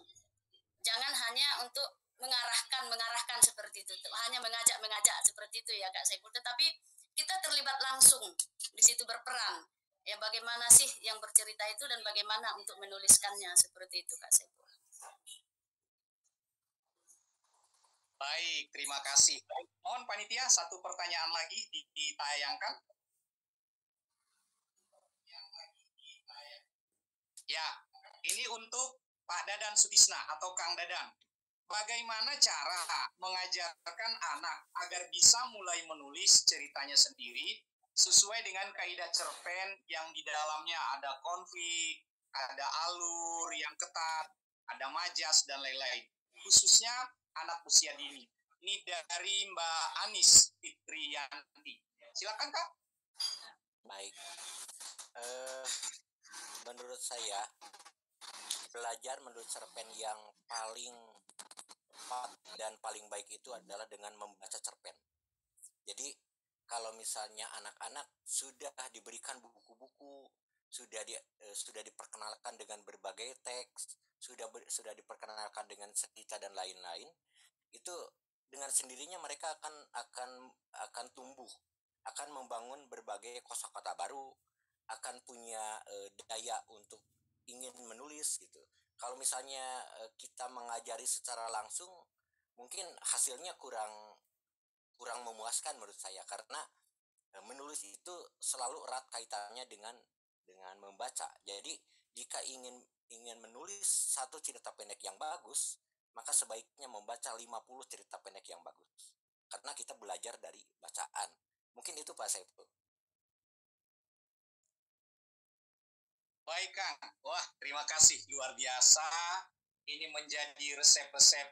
jangan hanya untuk mengarahkan seperti itu, hanya mengajak seperti itu ya Kak Saiful. Tetapi kita terlibat langsung di situ, berperan. Ya bagaimana sih yang bercerita itu dan bagaimana untuk menuliskannya, seperti itu Kak Saiful. Baik, terima kasih. Mohon panitia satu pertanyaan lagi ditayangkan. Ya, ini untuk Pak Dadan Sutisna atau Kang Dadan. Bagaimana cara mengajarkan anak agar bisa mulai menulis ceritanya sendiri sesuai dengan kaidah cerpen yang di dalamnya ada konflik, ada alur yang ketat, ada majas dan lain-lain. Khususnya anak usia dini. Ini dari Mbak Anis Fitriyanti. Silakan Kak. Baik. Menurut saya belajar menulis cerpen yang paling tepat dan paling baik itu adalah dengan membaca cerpen. Jadi kalau misalnya anak-anak sudah diberikan buku-buku, sudah diperkenalkan dengan berbagai teks, sudah diperkenalkan dengan cerita dan lain-lain, itu dengan sendirinya mereka akan tumbuh, akan membangun berbagai kosakata baru, akan punya daya untuk ingin menulis gitu. Kalau misalnya kita mengajari secara langsung, mungkin hasilnya kurang memuaskan menurut saya, karena menulis itu selalu erat kaitannya dengan membaca. Jadi jika ingin menulis satu cerita pendek yang bagus, maka sebaiknya membaca 50 cerita pendek yang bagus. Karena kita belajar dari bacaan. Mungkin itu Pak Saiful. Baik Kang, wah terima kasih, luar biasa. Ini menjadi resep-resep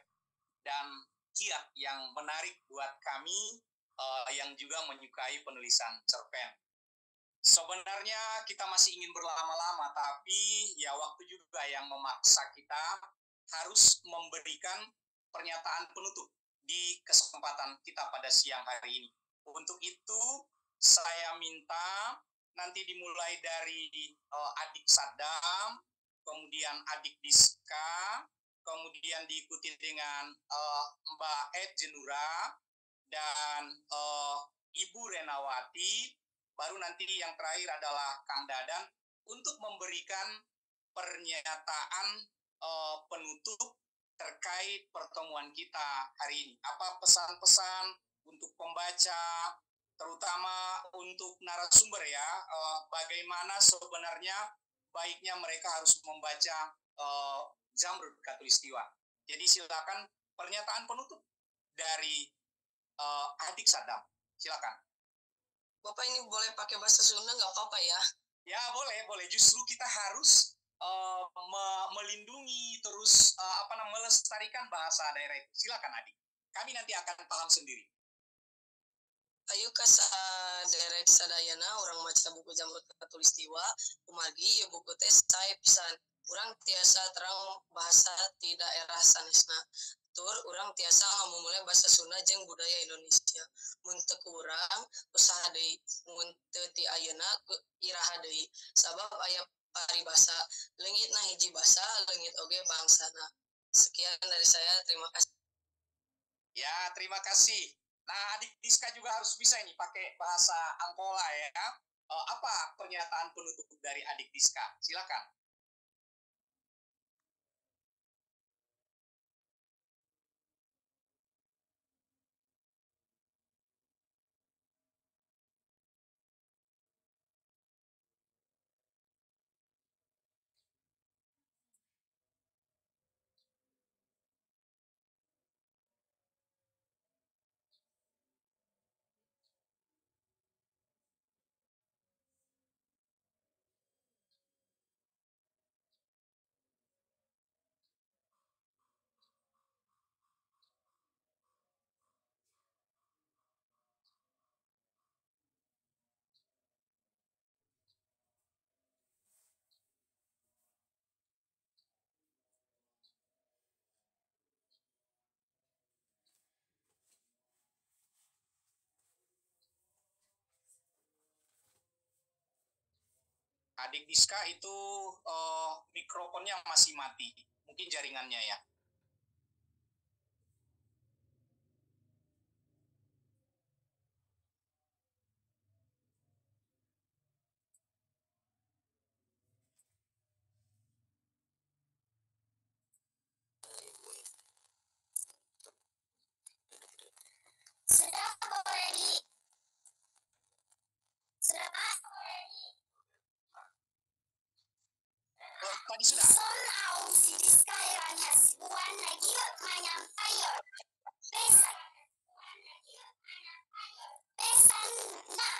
dan kiat yang menarik buat kami yang juga menyukai penulisan cerpen. Sebenarnya kita masih ingin berlama-lama, tapi ya waktu juga yang memaksa kita harus memberikan pernyataan penutup di kesempatan kita pada siang hari ini. Untuk itu saya minta nanti dimulai dari Adik Sadam, kemudian Adik Diska, kemudian diikuti dengan Mbak Ed Jenura, dan Ibu Renawati, baru nanti yang terakhir adalah Kang Dadan untuk memberikan pernyataan penutup terkait pertemuan kita hari ini. Apa pesan-pesan untuk pembaca, terutama untuk narasumber ya, bagaimana sebenarnya baiknya mereka harus membaca Zamrud Khatulistiwa. Jadi silakan pernyataan penutup dari Adik Sadam. Silakan. Bapak ini boleh pakai bahasa Sunda nggak apa-apa ya? Ya boleh. Justru kita harus melindungi terus melestarikan bahasa daerah itu. Silakan Adik. Kami nanti akan paham sendiri. Ayu kasa daerah sadayana orang maca buku Zamrud Khatulistiwa umargi ya buku teh saya pisan orang tiasa terang bahasa di daerah sanesna tur orang tiasa memulai bahasa Sunda jeung budaya Indonesia mun teu kurang usaha deui mun teu ti ayeuna iraha deui sabab aya paribasa leungit na hiji basa leungit oge bangsana. Sekian dari saya, terima kasih. Ya, terima kasih. Nah, Adik Diska juga harus bisa ini pakai bahasa Angkola ya. Apa pernyataan penutup dari Adik Diska? Silakan. Adik Diska itu mikrofonnya masih mati. Mungkin jaringannya ya. tadi sudah. Son aung sidis kairannya sibuan nagiot manyam ayo. Pesan na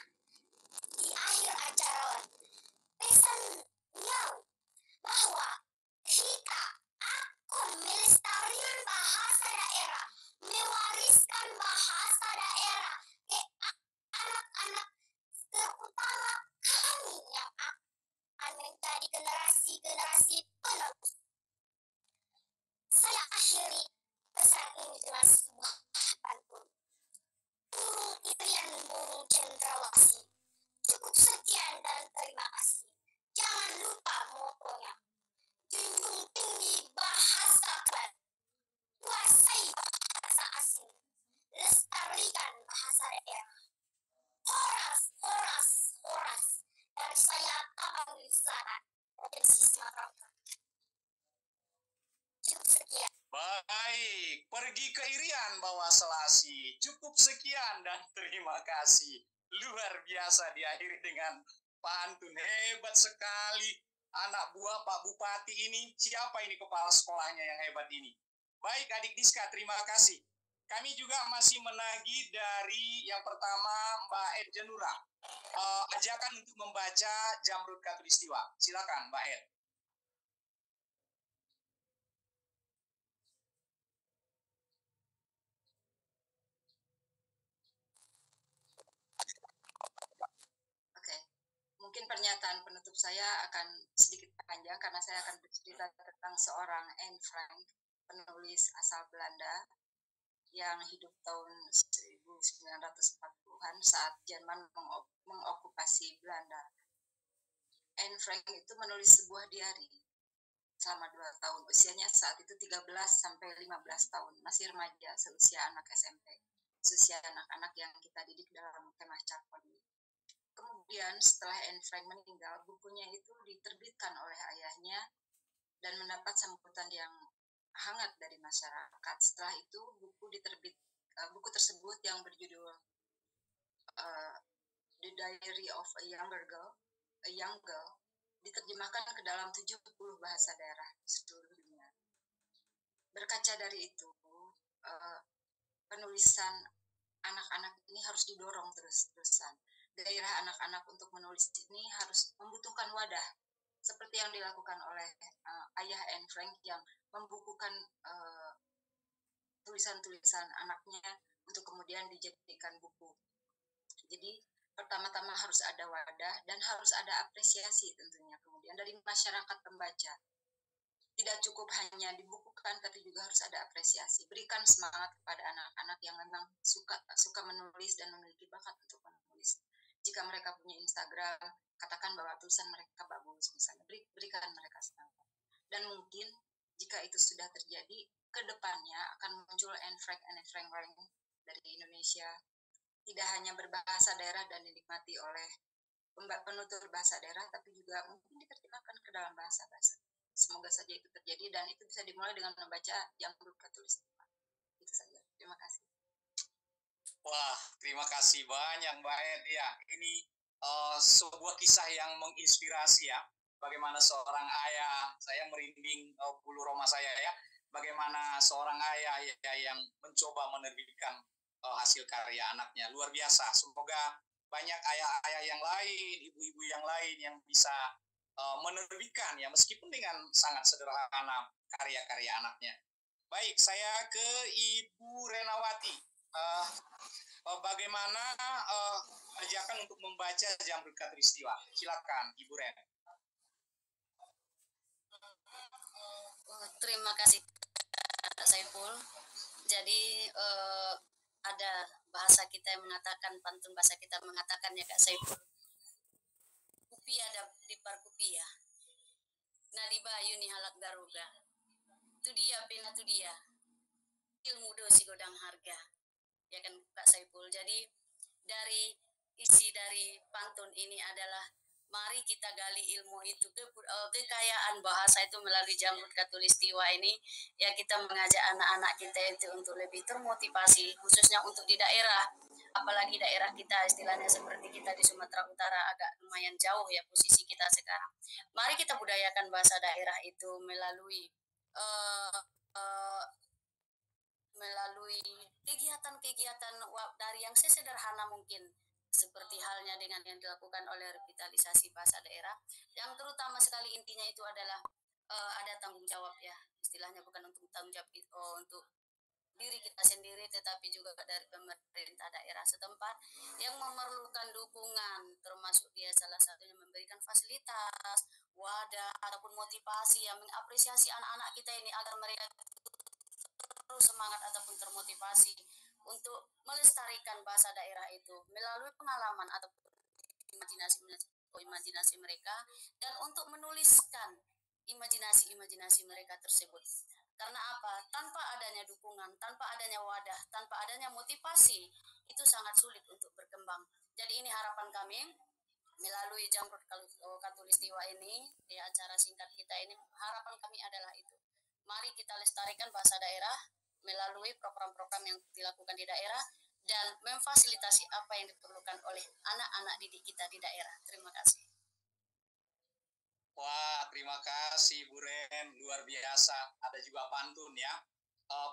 di akhir acara pesannya bahwa kita akan melestarikan bahasa daerah, mewariskan bahasa daerah ke anak-anak terutama kami yang akan menjadi generasi penerus. Saya akhiri pesan ini dengan sebuah pantun. Burung irian burung cendrawasih. Cukup sekian dan terima kasih. Jangan lupa motonya. Junjung tinggi bahasa klan. Kuasai bahasa asing. Lestarikan bahasa daerah. Horas, horas, horas. Dari saya Tapanuli Selatan, Provinsi Sumatera Utara. Cukup sekian. Baik, pergi ke Irian bawah Selasih. Cukup sekian dan terima kasih. Luar biasa diakhiri dengan pantun. Hebat sekali anak buah Pak Bupati ini. Siapa ini kepala sekolahnya yang hebat ini? Baik adik Diska, terima kasih. Kami juga masih menagih dari yang pertama Mbak Ed Jenura. Ajakan untuk membaca Jamrud Khatulistiwa. Silakan Mbak Ed. Mungkin pernyataan penutup saya akan sedikit panjang karena saya akan bercerita tentang seorang Anne Frank, penulis asal Belanda yang hidup tahun 1940-an saat Jerman mengokupasi Belanda. Anne Frank itu menulis sebuah diari selama 2 tahun. Usianya saat itu 13 sampai 15 tahun, masih remaja, seusia anak SMP, seusia anak-anak yang kita didik dalam kemah Charponi. Kemudian setelah Anne Frank meninggal, bukunya itu diterbitkan oleh ayahnya dan mendapat sambutan yang hangat dari masyarakat. Setelah itu buku tersebut yang berjudul The Diary of a Young Girl diterjemahkan ke dalam 70 bahasa daerah di seluruh dunia. Berkaca dari itu, penulisan anak-anak ini harus didorong terus-terusan. Gairah anak-anak untuk menulis ini harus membutuhkan wadah, seperti yang dilakukan oleh ayah Anne Frank yang membukukan tulisan-tulisan anaknya untuk kemudian dijadikan buku. Jadi pertama-tama harus ada wadah dan harus ada apresiasi tentunya kemudian dari masyarakat pembaca. Tidak cukup hanya dibukukan, tapi juga harus ada apresiasi. Berikan semangat kepada anak-anak yang memang suka menulis dan memiliki bakat untuk menulis. Jika mereka punya Instagram, katakan bahwa tulisan mereka bagus, misalnya. Berikan mereka semangat. Dan mungkin jika itu sudah terjadi, ke depannya akan muncul Anne Frank dari Indonesia. Tidak hanya berbahasa daerah dan dinikmati oleh penutur bahasa daerah, tapi juga mungkin diterjemahkan ke dalam bahasa-bahasa. Semoga saja itu terjadi dan itu bisa dimulai dengan membaca Jamrud Khatulistiwa. Itu saja. Terima kasih. Wah, terima kasih banyak Mbak Ed. Ya, ini sebuah kisah yang menginspirasi ya. Bagaimana seorang ayah, saya merinding bulu roma saya ya. Bagaimana seorang ayah ya, yang mencoba menerbitkan hasil karya anaknya. Luar biasa. Semoga banyak ayah-ayah yang lain, ibu-ibu yang lain yang bisa menerbitkan ya, meskipun dengan sangat sederhana karya-karya anaknya. Baik, saya ke Ibu Renawati. Bagaimana ajakan untuk membaca Jamrud Khatulistiwa? Silakan, Ibu Ren. Terima kasih, Pak Saiful. Jadi ada bahasa kita yang mengatakan, pantun bahasa kita mengatakan ya Kak Saiful. Kupi ada di parkupi ya. Nadi bayu ni halak daruga. Tu dia pena tu dia. Ilmu dosi godang harga. Ya kan Kak Saiful. Jadi dari isi dari pantun ini adalah mari kita gali ilmu itu, kekayaan bahasa itu melalui Jamrud Khatulistiwa ini. Ya kita mengajak anak-anak kita itu untuk lebih termotivasi, khususnya untuk di daerah, apalagi daerah kita istilahnya seperti kita di Sumatera Utara agak lumayan jauh ya posisi kita sekarang. Mari kita budayakan bahasa daerah itu melalui uh, uh, melalui kegiatan-kegiatan dari yang sesederhana mungkin, seperti halnya dengan yang dilakukan oleh revitalisasi bahasa daerah, yang terutama sekali intinya itu adalah ada tanggung jawab ya, istilahnya bukan untuk tanggung jawab untuk diri kita sendiri, tetapi juga dari pemerintah daerah setempat yang memerlukan dukungan, termasuk dia salah satunya memberikan fasilitas, wadah ataupun motivasi yang mengapresiasi anak-anak kita ini agar mereka terus semangat ataupun termotivasi untuk melestarikan bahasa daerah itu melalui pengalaman atau imajinasi mereka, dan untuk menuliskan imajinasi mereka tersebut. Karena apa? Tanpa adanya dukungan, tanpa adanya wadah, tanpa adanya motivasi, itu sangat sulit untuk berkembang. Jadi ini harapan kami melalui Jamrud Khatulistiwa ini, di acara singkat kita ini, harapan kami adalah itu. Mari kita lestarikan bahasa daerah melalui program-program yang dilakukan di daerah dan memfasilitasi apa yang diperlukan oleh anak-anak didik kita di daerah. Terima kasih. Wah, terima kasih Bu Ren, luar biasa. Ada juga pantun ya.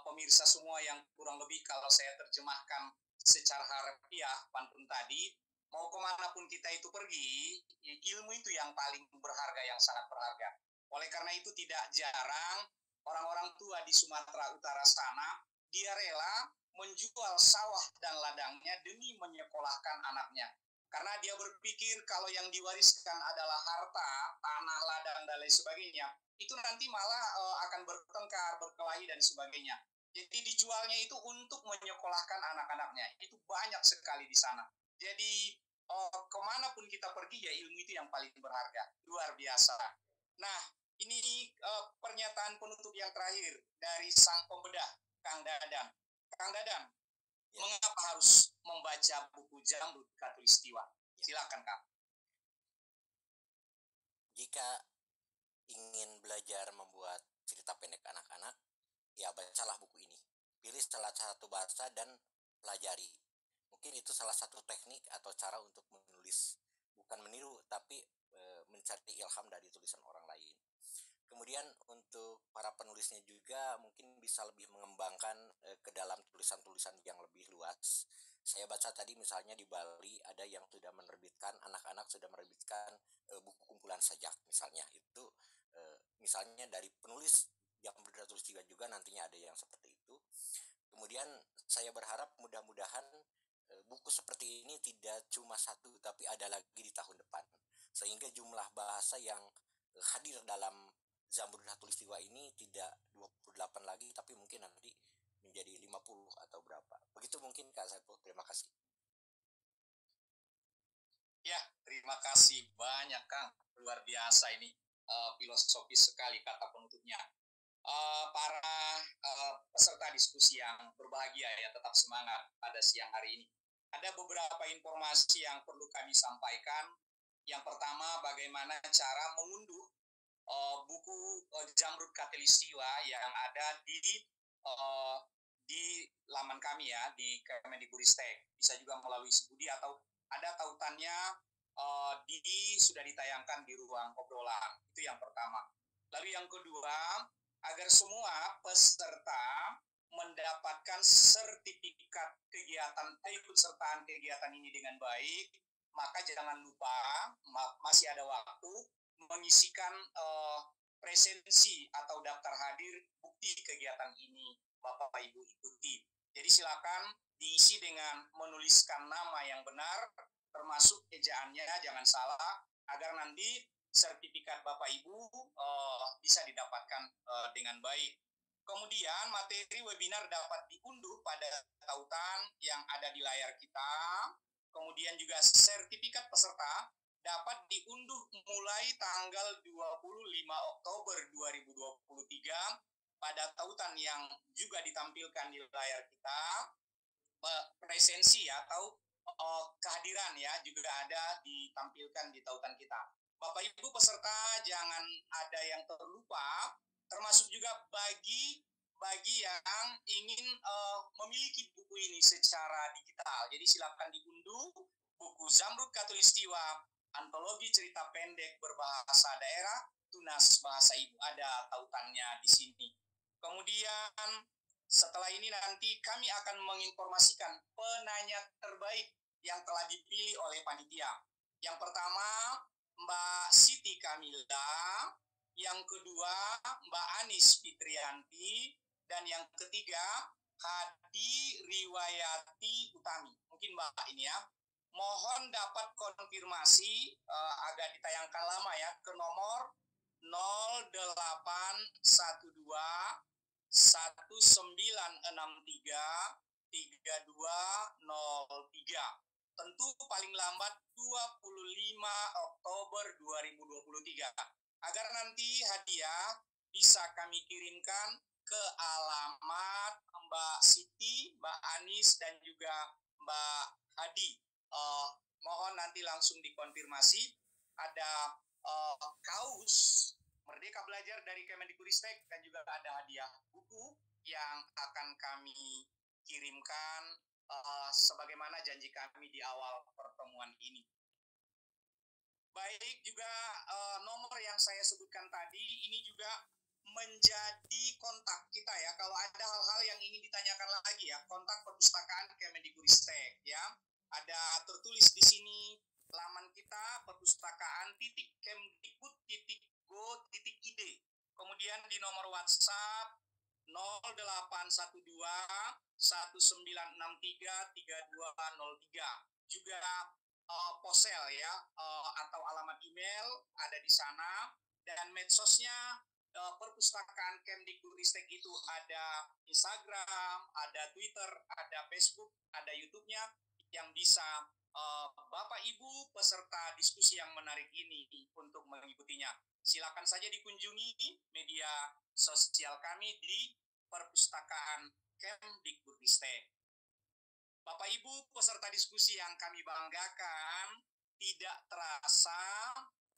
Pemirsa semua yang kurang lebih kalau saya terjemahkan secara harfiah pantun tadi, mau kemanapun kita itu pergi, ilmu itu yang paling berharga, yang sangat berharga. Oleh karena itu tidak jarang orang-orang tua di Sumatera Utara sana, dia rela menjual sawah dan ladangnya demi menyekolahkan anaknya. Karena dia berpikir kalau yang diwariskan adalah harta, tanah, ladang, dan lain sebagainya, itu nanti malah akan bertengkar, berkelahi, dan sebagainya. Jadi dijualnya itu untuk menyekolahkan anak-anaknya. Itu banyak sekali di sana. Jadi kemanapun kita pergi, ya ilmu itu yang paling berharga. Luar biasa. Nah, ini pernyataan penutup yang terakhir dari sang pembedah, Kang Dadan. Kang Dadan, mengapa harus membaca buku Jamrud Khatulistiwa? Silakan, Kang. Jika ingin belajar membuat cerita pendek anak-anak, ya bacalah buku ini. Pilih salah satu bahasa dan pelajari. Mungkin itu salah satu teknik atau cara untuk menulis. Bukan meniru, tapi mencari ilham dari tulisan orang lain. Kemudian untuk para penulisnya juga mungkin bisa lebih mengembangkan ke dalam tulisan-tulisan yang lebih luas. Saya baca tadi misalnya di Bali ada yang sudah menerbitkan, anak-anak sudah menerbitkan buku kumpulan sajak misalnya. Itu misalnya dari penulis yang bertulis juga nantinya ada yang seperti itu. Kemudian saya berharap mudah-mudahan buku seperti ini tidak cuma satu, tapi ada lagi di tahun depan. Sehingga jumlah bahasa yang hadir dalam Jamrud Khatulistiwa ini tidak 28 lagi, tapi mungkin nanti menjadi 50 atau berapa. Begitu mungkin Kak Saiful, terima kasih. Ya, terima kasih banyak Kang. Luar biasa ini, filosofis sekali kata penutupnya. Para peserta diskusi yang berbahagia ya, tetap semangat pada siang hari ini. Ada beberapa informasi yang perlu kami sampaikan. Yang pertama, bagaimana cara mengunduh buku Jamrud Khatulistiwa yang ada di laman kami ya, di Kemendikbudristek. Bisa juga melalui Sebudi atau ada tautannya sudah ditayangkan di ruang obrolan. Itu yang pertama. Lalu yang kedua, agar semua peserta mendapatkan sertifikat keikutsertaan kegiatan ini dengan baik, maka jangan lupa masih ada waktu mengisikan presensi atau daftar hadir bukti kegiatan ini Bapak Ibu ikuti. Jadi silakan diisi dengan menuliskan nama yang benar, termasuk ejaannya jangan salah, agar nanti sertifikat Bapak Ibu bisa didapatkan dengan baik. Kemudian materi webinar dapat diunduh pada tautan yang ada di layar kita. Kemudian juga sertifikat peserta dapat diunduh mulai tanggal 25 Oktober 2023 pada tautan yang juga ditampilkan di layar kita. Presensi atau kehadiran ya juga ada ditampilkan di tautan kita. Bapak Ibu peserta jangan ada yang terlupa, termasuk juga bagi bagi yang ingin memiliki buku ini secara digital. Jadi silakan diunduh buku Zamrud Khatulistiwa, antologi cerita pendek berbahasa daerah, tunas bahasa ibu. Ada tautannya di sini. Kemudian setelah ini nanti kami akan menginformasikan penanya terbaik yang telah dipilih oleh panitia. Yang pertama, Mbak Siti Kamila. Yang kedua, Mbak Anis Fitrianti. Dan yang ketiga, Hadi Riwayati Utami. Mungkin Mbak ini ya. Mohon dapat konfirmasi, agak ditayangkan lama ya, ke nomor 0812 1963 3203. Tentu paling lambat 25 Oktober 2023. Agar nanti hadiah bisa kami kirimkan ke alamat Mbak Siti, Mbak Anis, dan juga Mbak Hadi. Mohon nanti langsung dikonfirmasi. Ada kaos Merdeka Belajar dari Kemendikbudristek dan juga ada hadiah buku yang akan kami kirimkan sebagaimana janji kami di awal pertemuan ini. Baik, juga nomor yang saya sebutkan tadi ini juga menjadi kontak kita ya. Kalau ada hal-hal yang ingin ditanyakan lagi ya, kontak perpustakaan Kemendikbudristek ya. Ada tertulis di sini laman kita perpustakaan.kemdikbud.go.id. Kemudian di nomor WhatsApp 0812 1963 3203. Juga posel ya, atau alamat email ada di sana, dan medsosnya perpustakaan Kemdikbudristek itu ada Instagram, ada Twitter, ada Facebook, ada YouTube-nya yang bisa Bapak Ibu peserta diskusi yang menarik ini untuk mengikutinya. Silakan saja dikunjungi media sosial kami di perpustakaan Kemdikbudristek. Bapak Ibu peserta diskusi yang kami banggakan, tidak terasa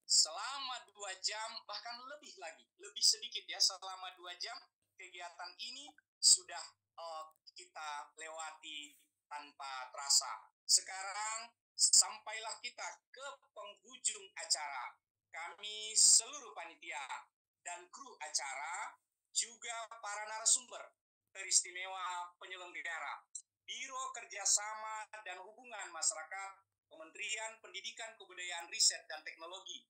selama 2 jam, bahkan lebih lagi, lebih sedikit ya, selama 2 jam kegiatan ini sudah kita lewati tanpa terasa. Sekarang sampailah kita ke penghujung acara. Kami seluruh panitia dan kru acara, juga para narasumber teristimewa penyelenggara, Biro Kerjasama dan Hubungan Masyarakat, Kementerian Pendidikan, Kebudayaan, Riset, dan Teknologi,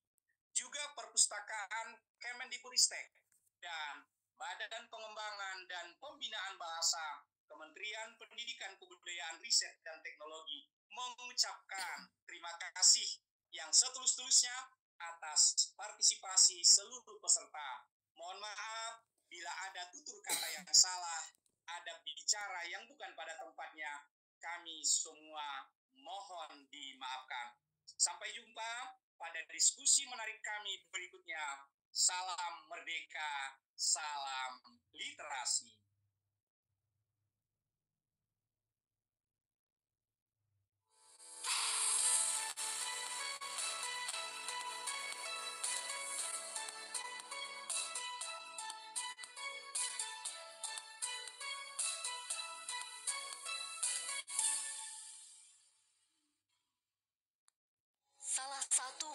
juga Perpustakaan Kemendikbudristek, dan Badan Pengembangan dan Pembinaan Bahasa, Kementerian Pendidikan, Kebudayaan, Riset, dan Teknologi mengucapkan terima kasih yang setulus-tulusnya atas partisipasi seluruh peserta. Mohon maaf bila ada tutur kata yang salah, ada bicara yang bukan pada tempatnya, kami semua mohon dimaafkan. Sampai jumpa pada diskusi menarik kami berikutnya. Salam merdeka, salam literasi. Salah satu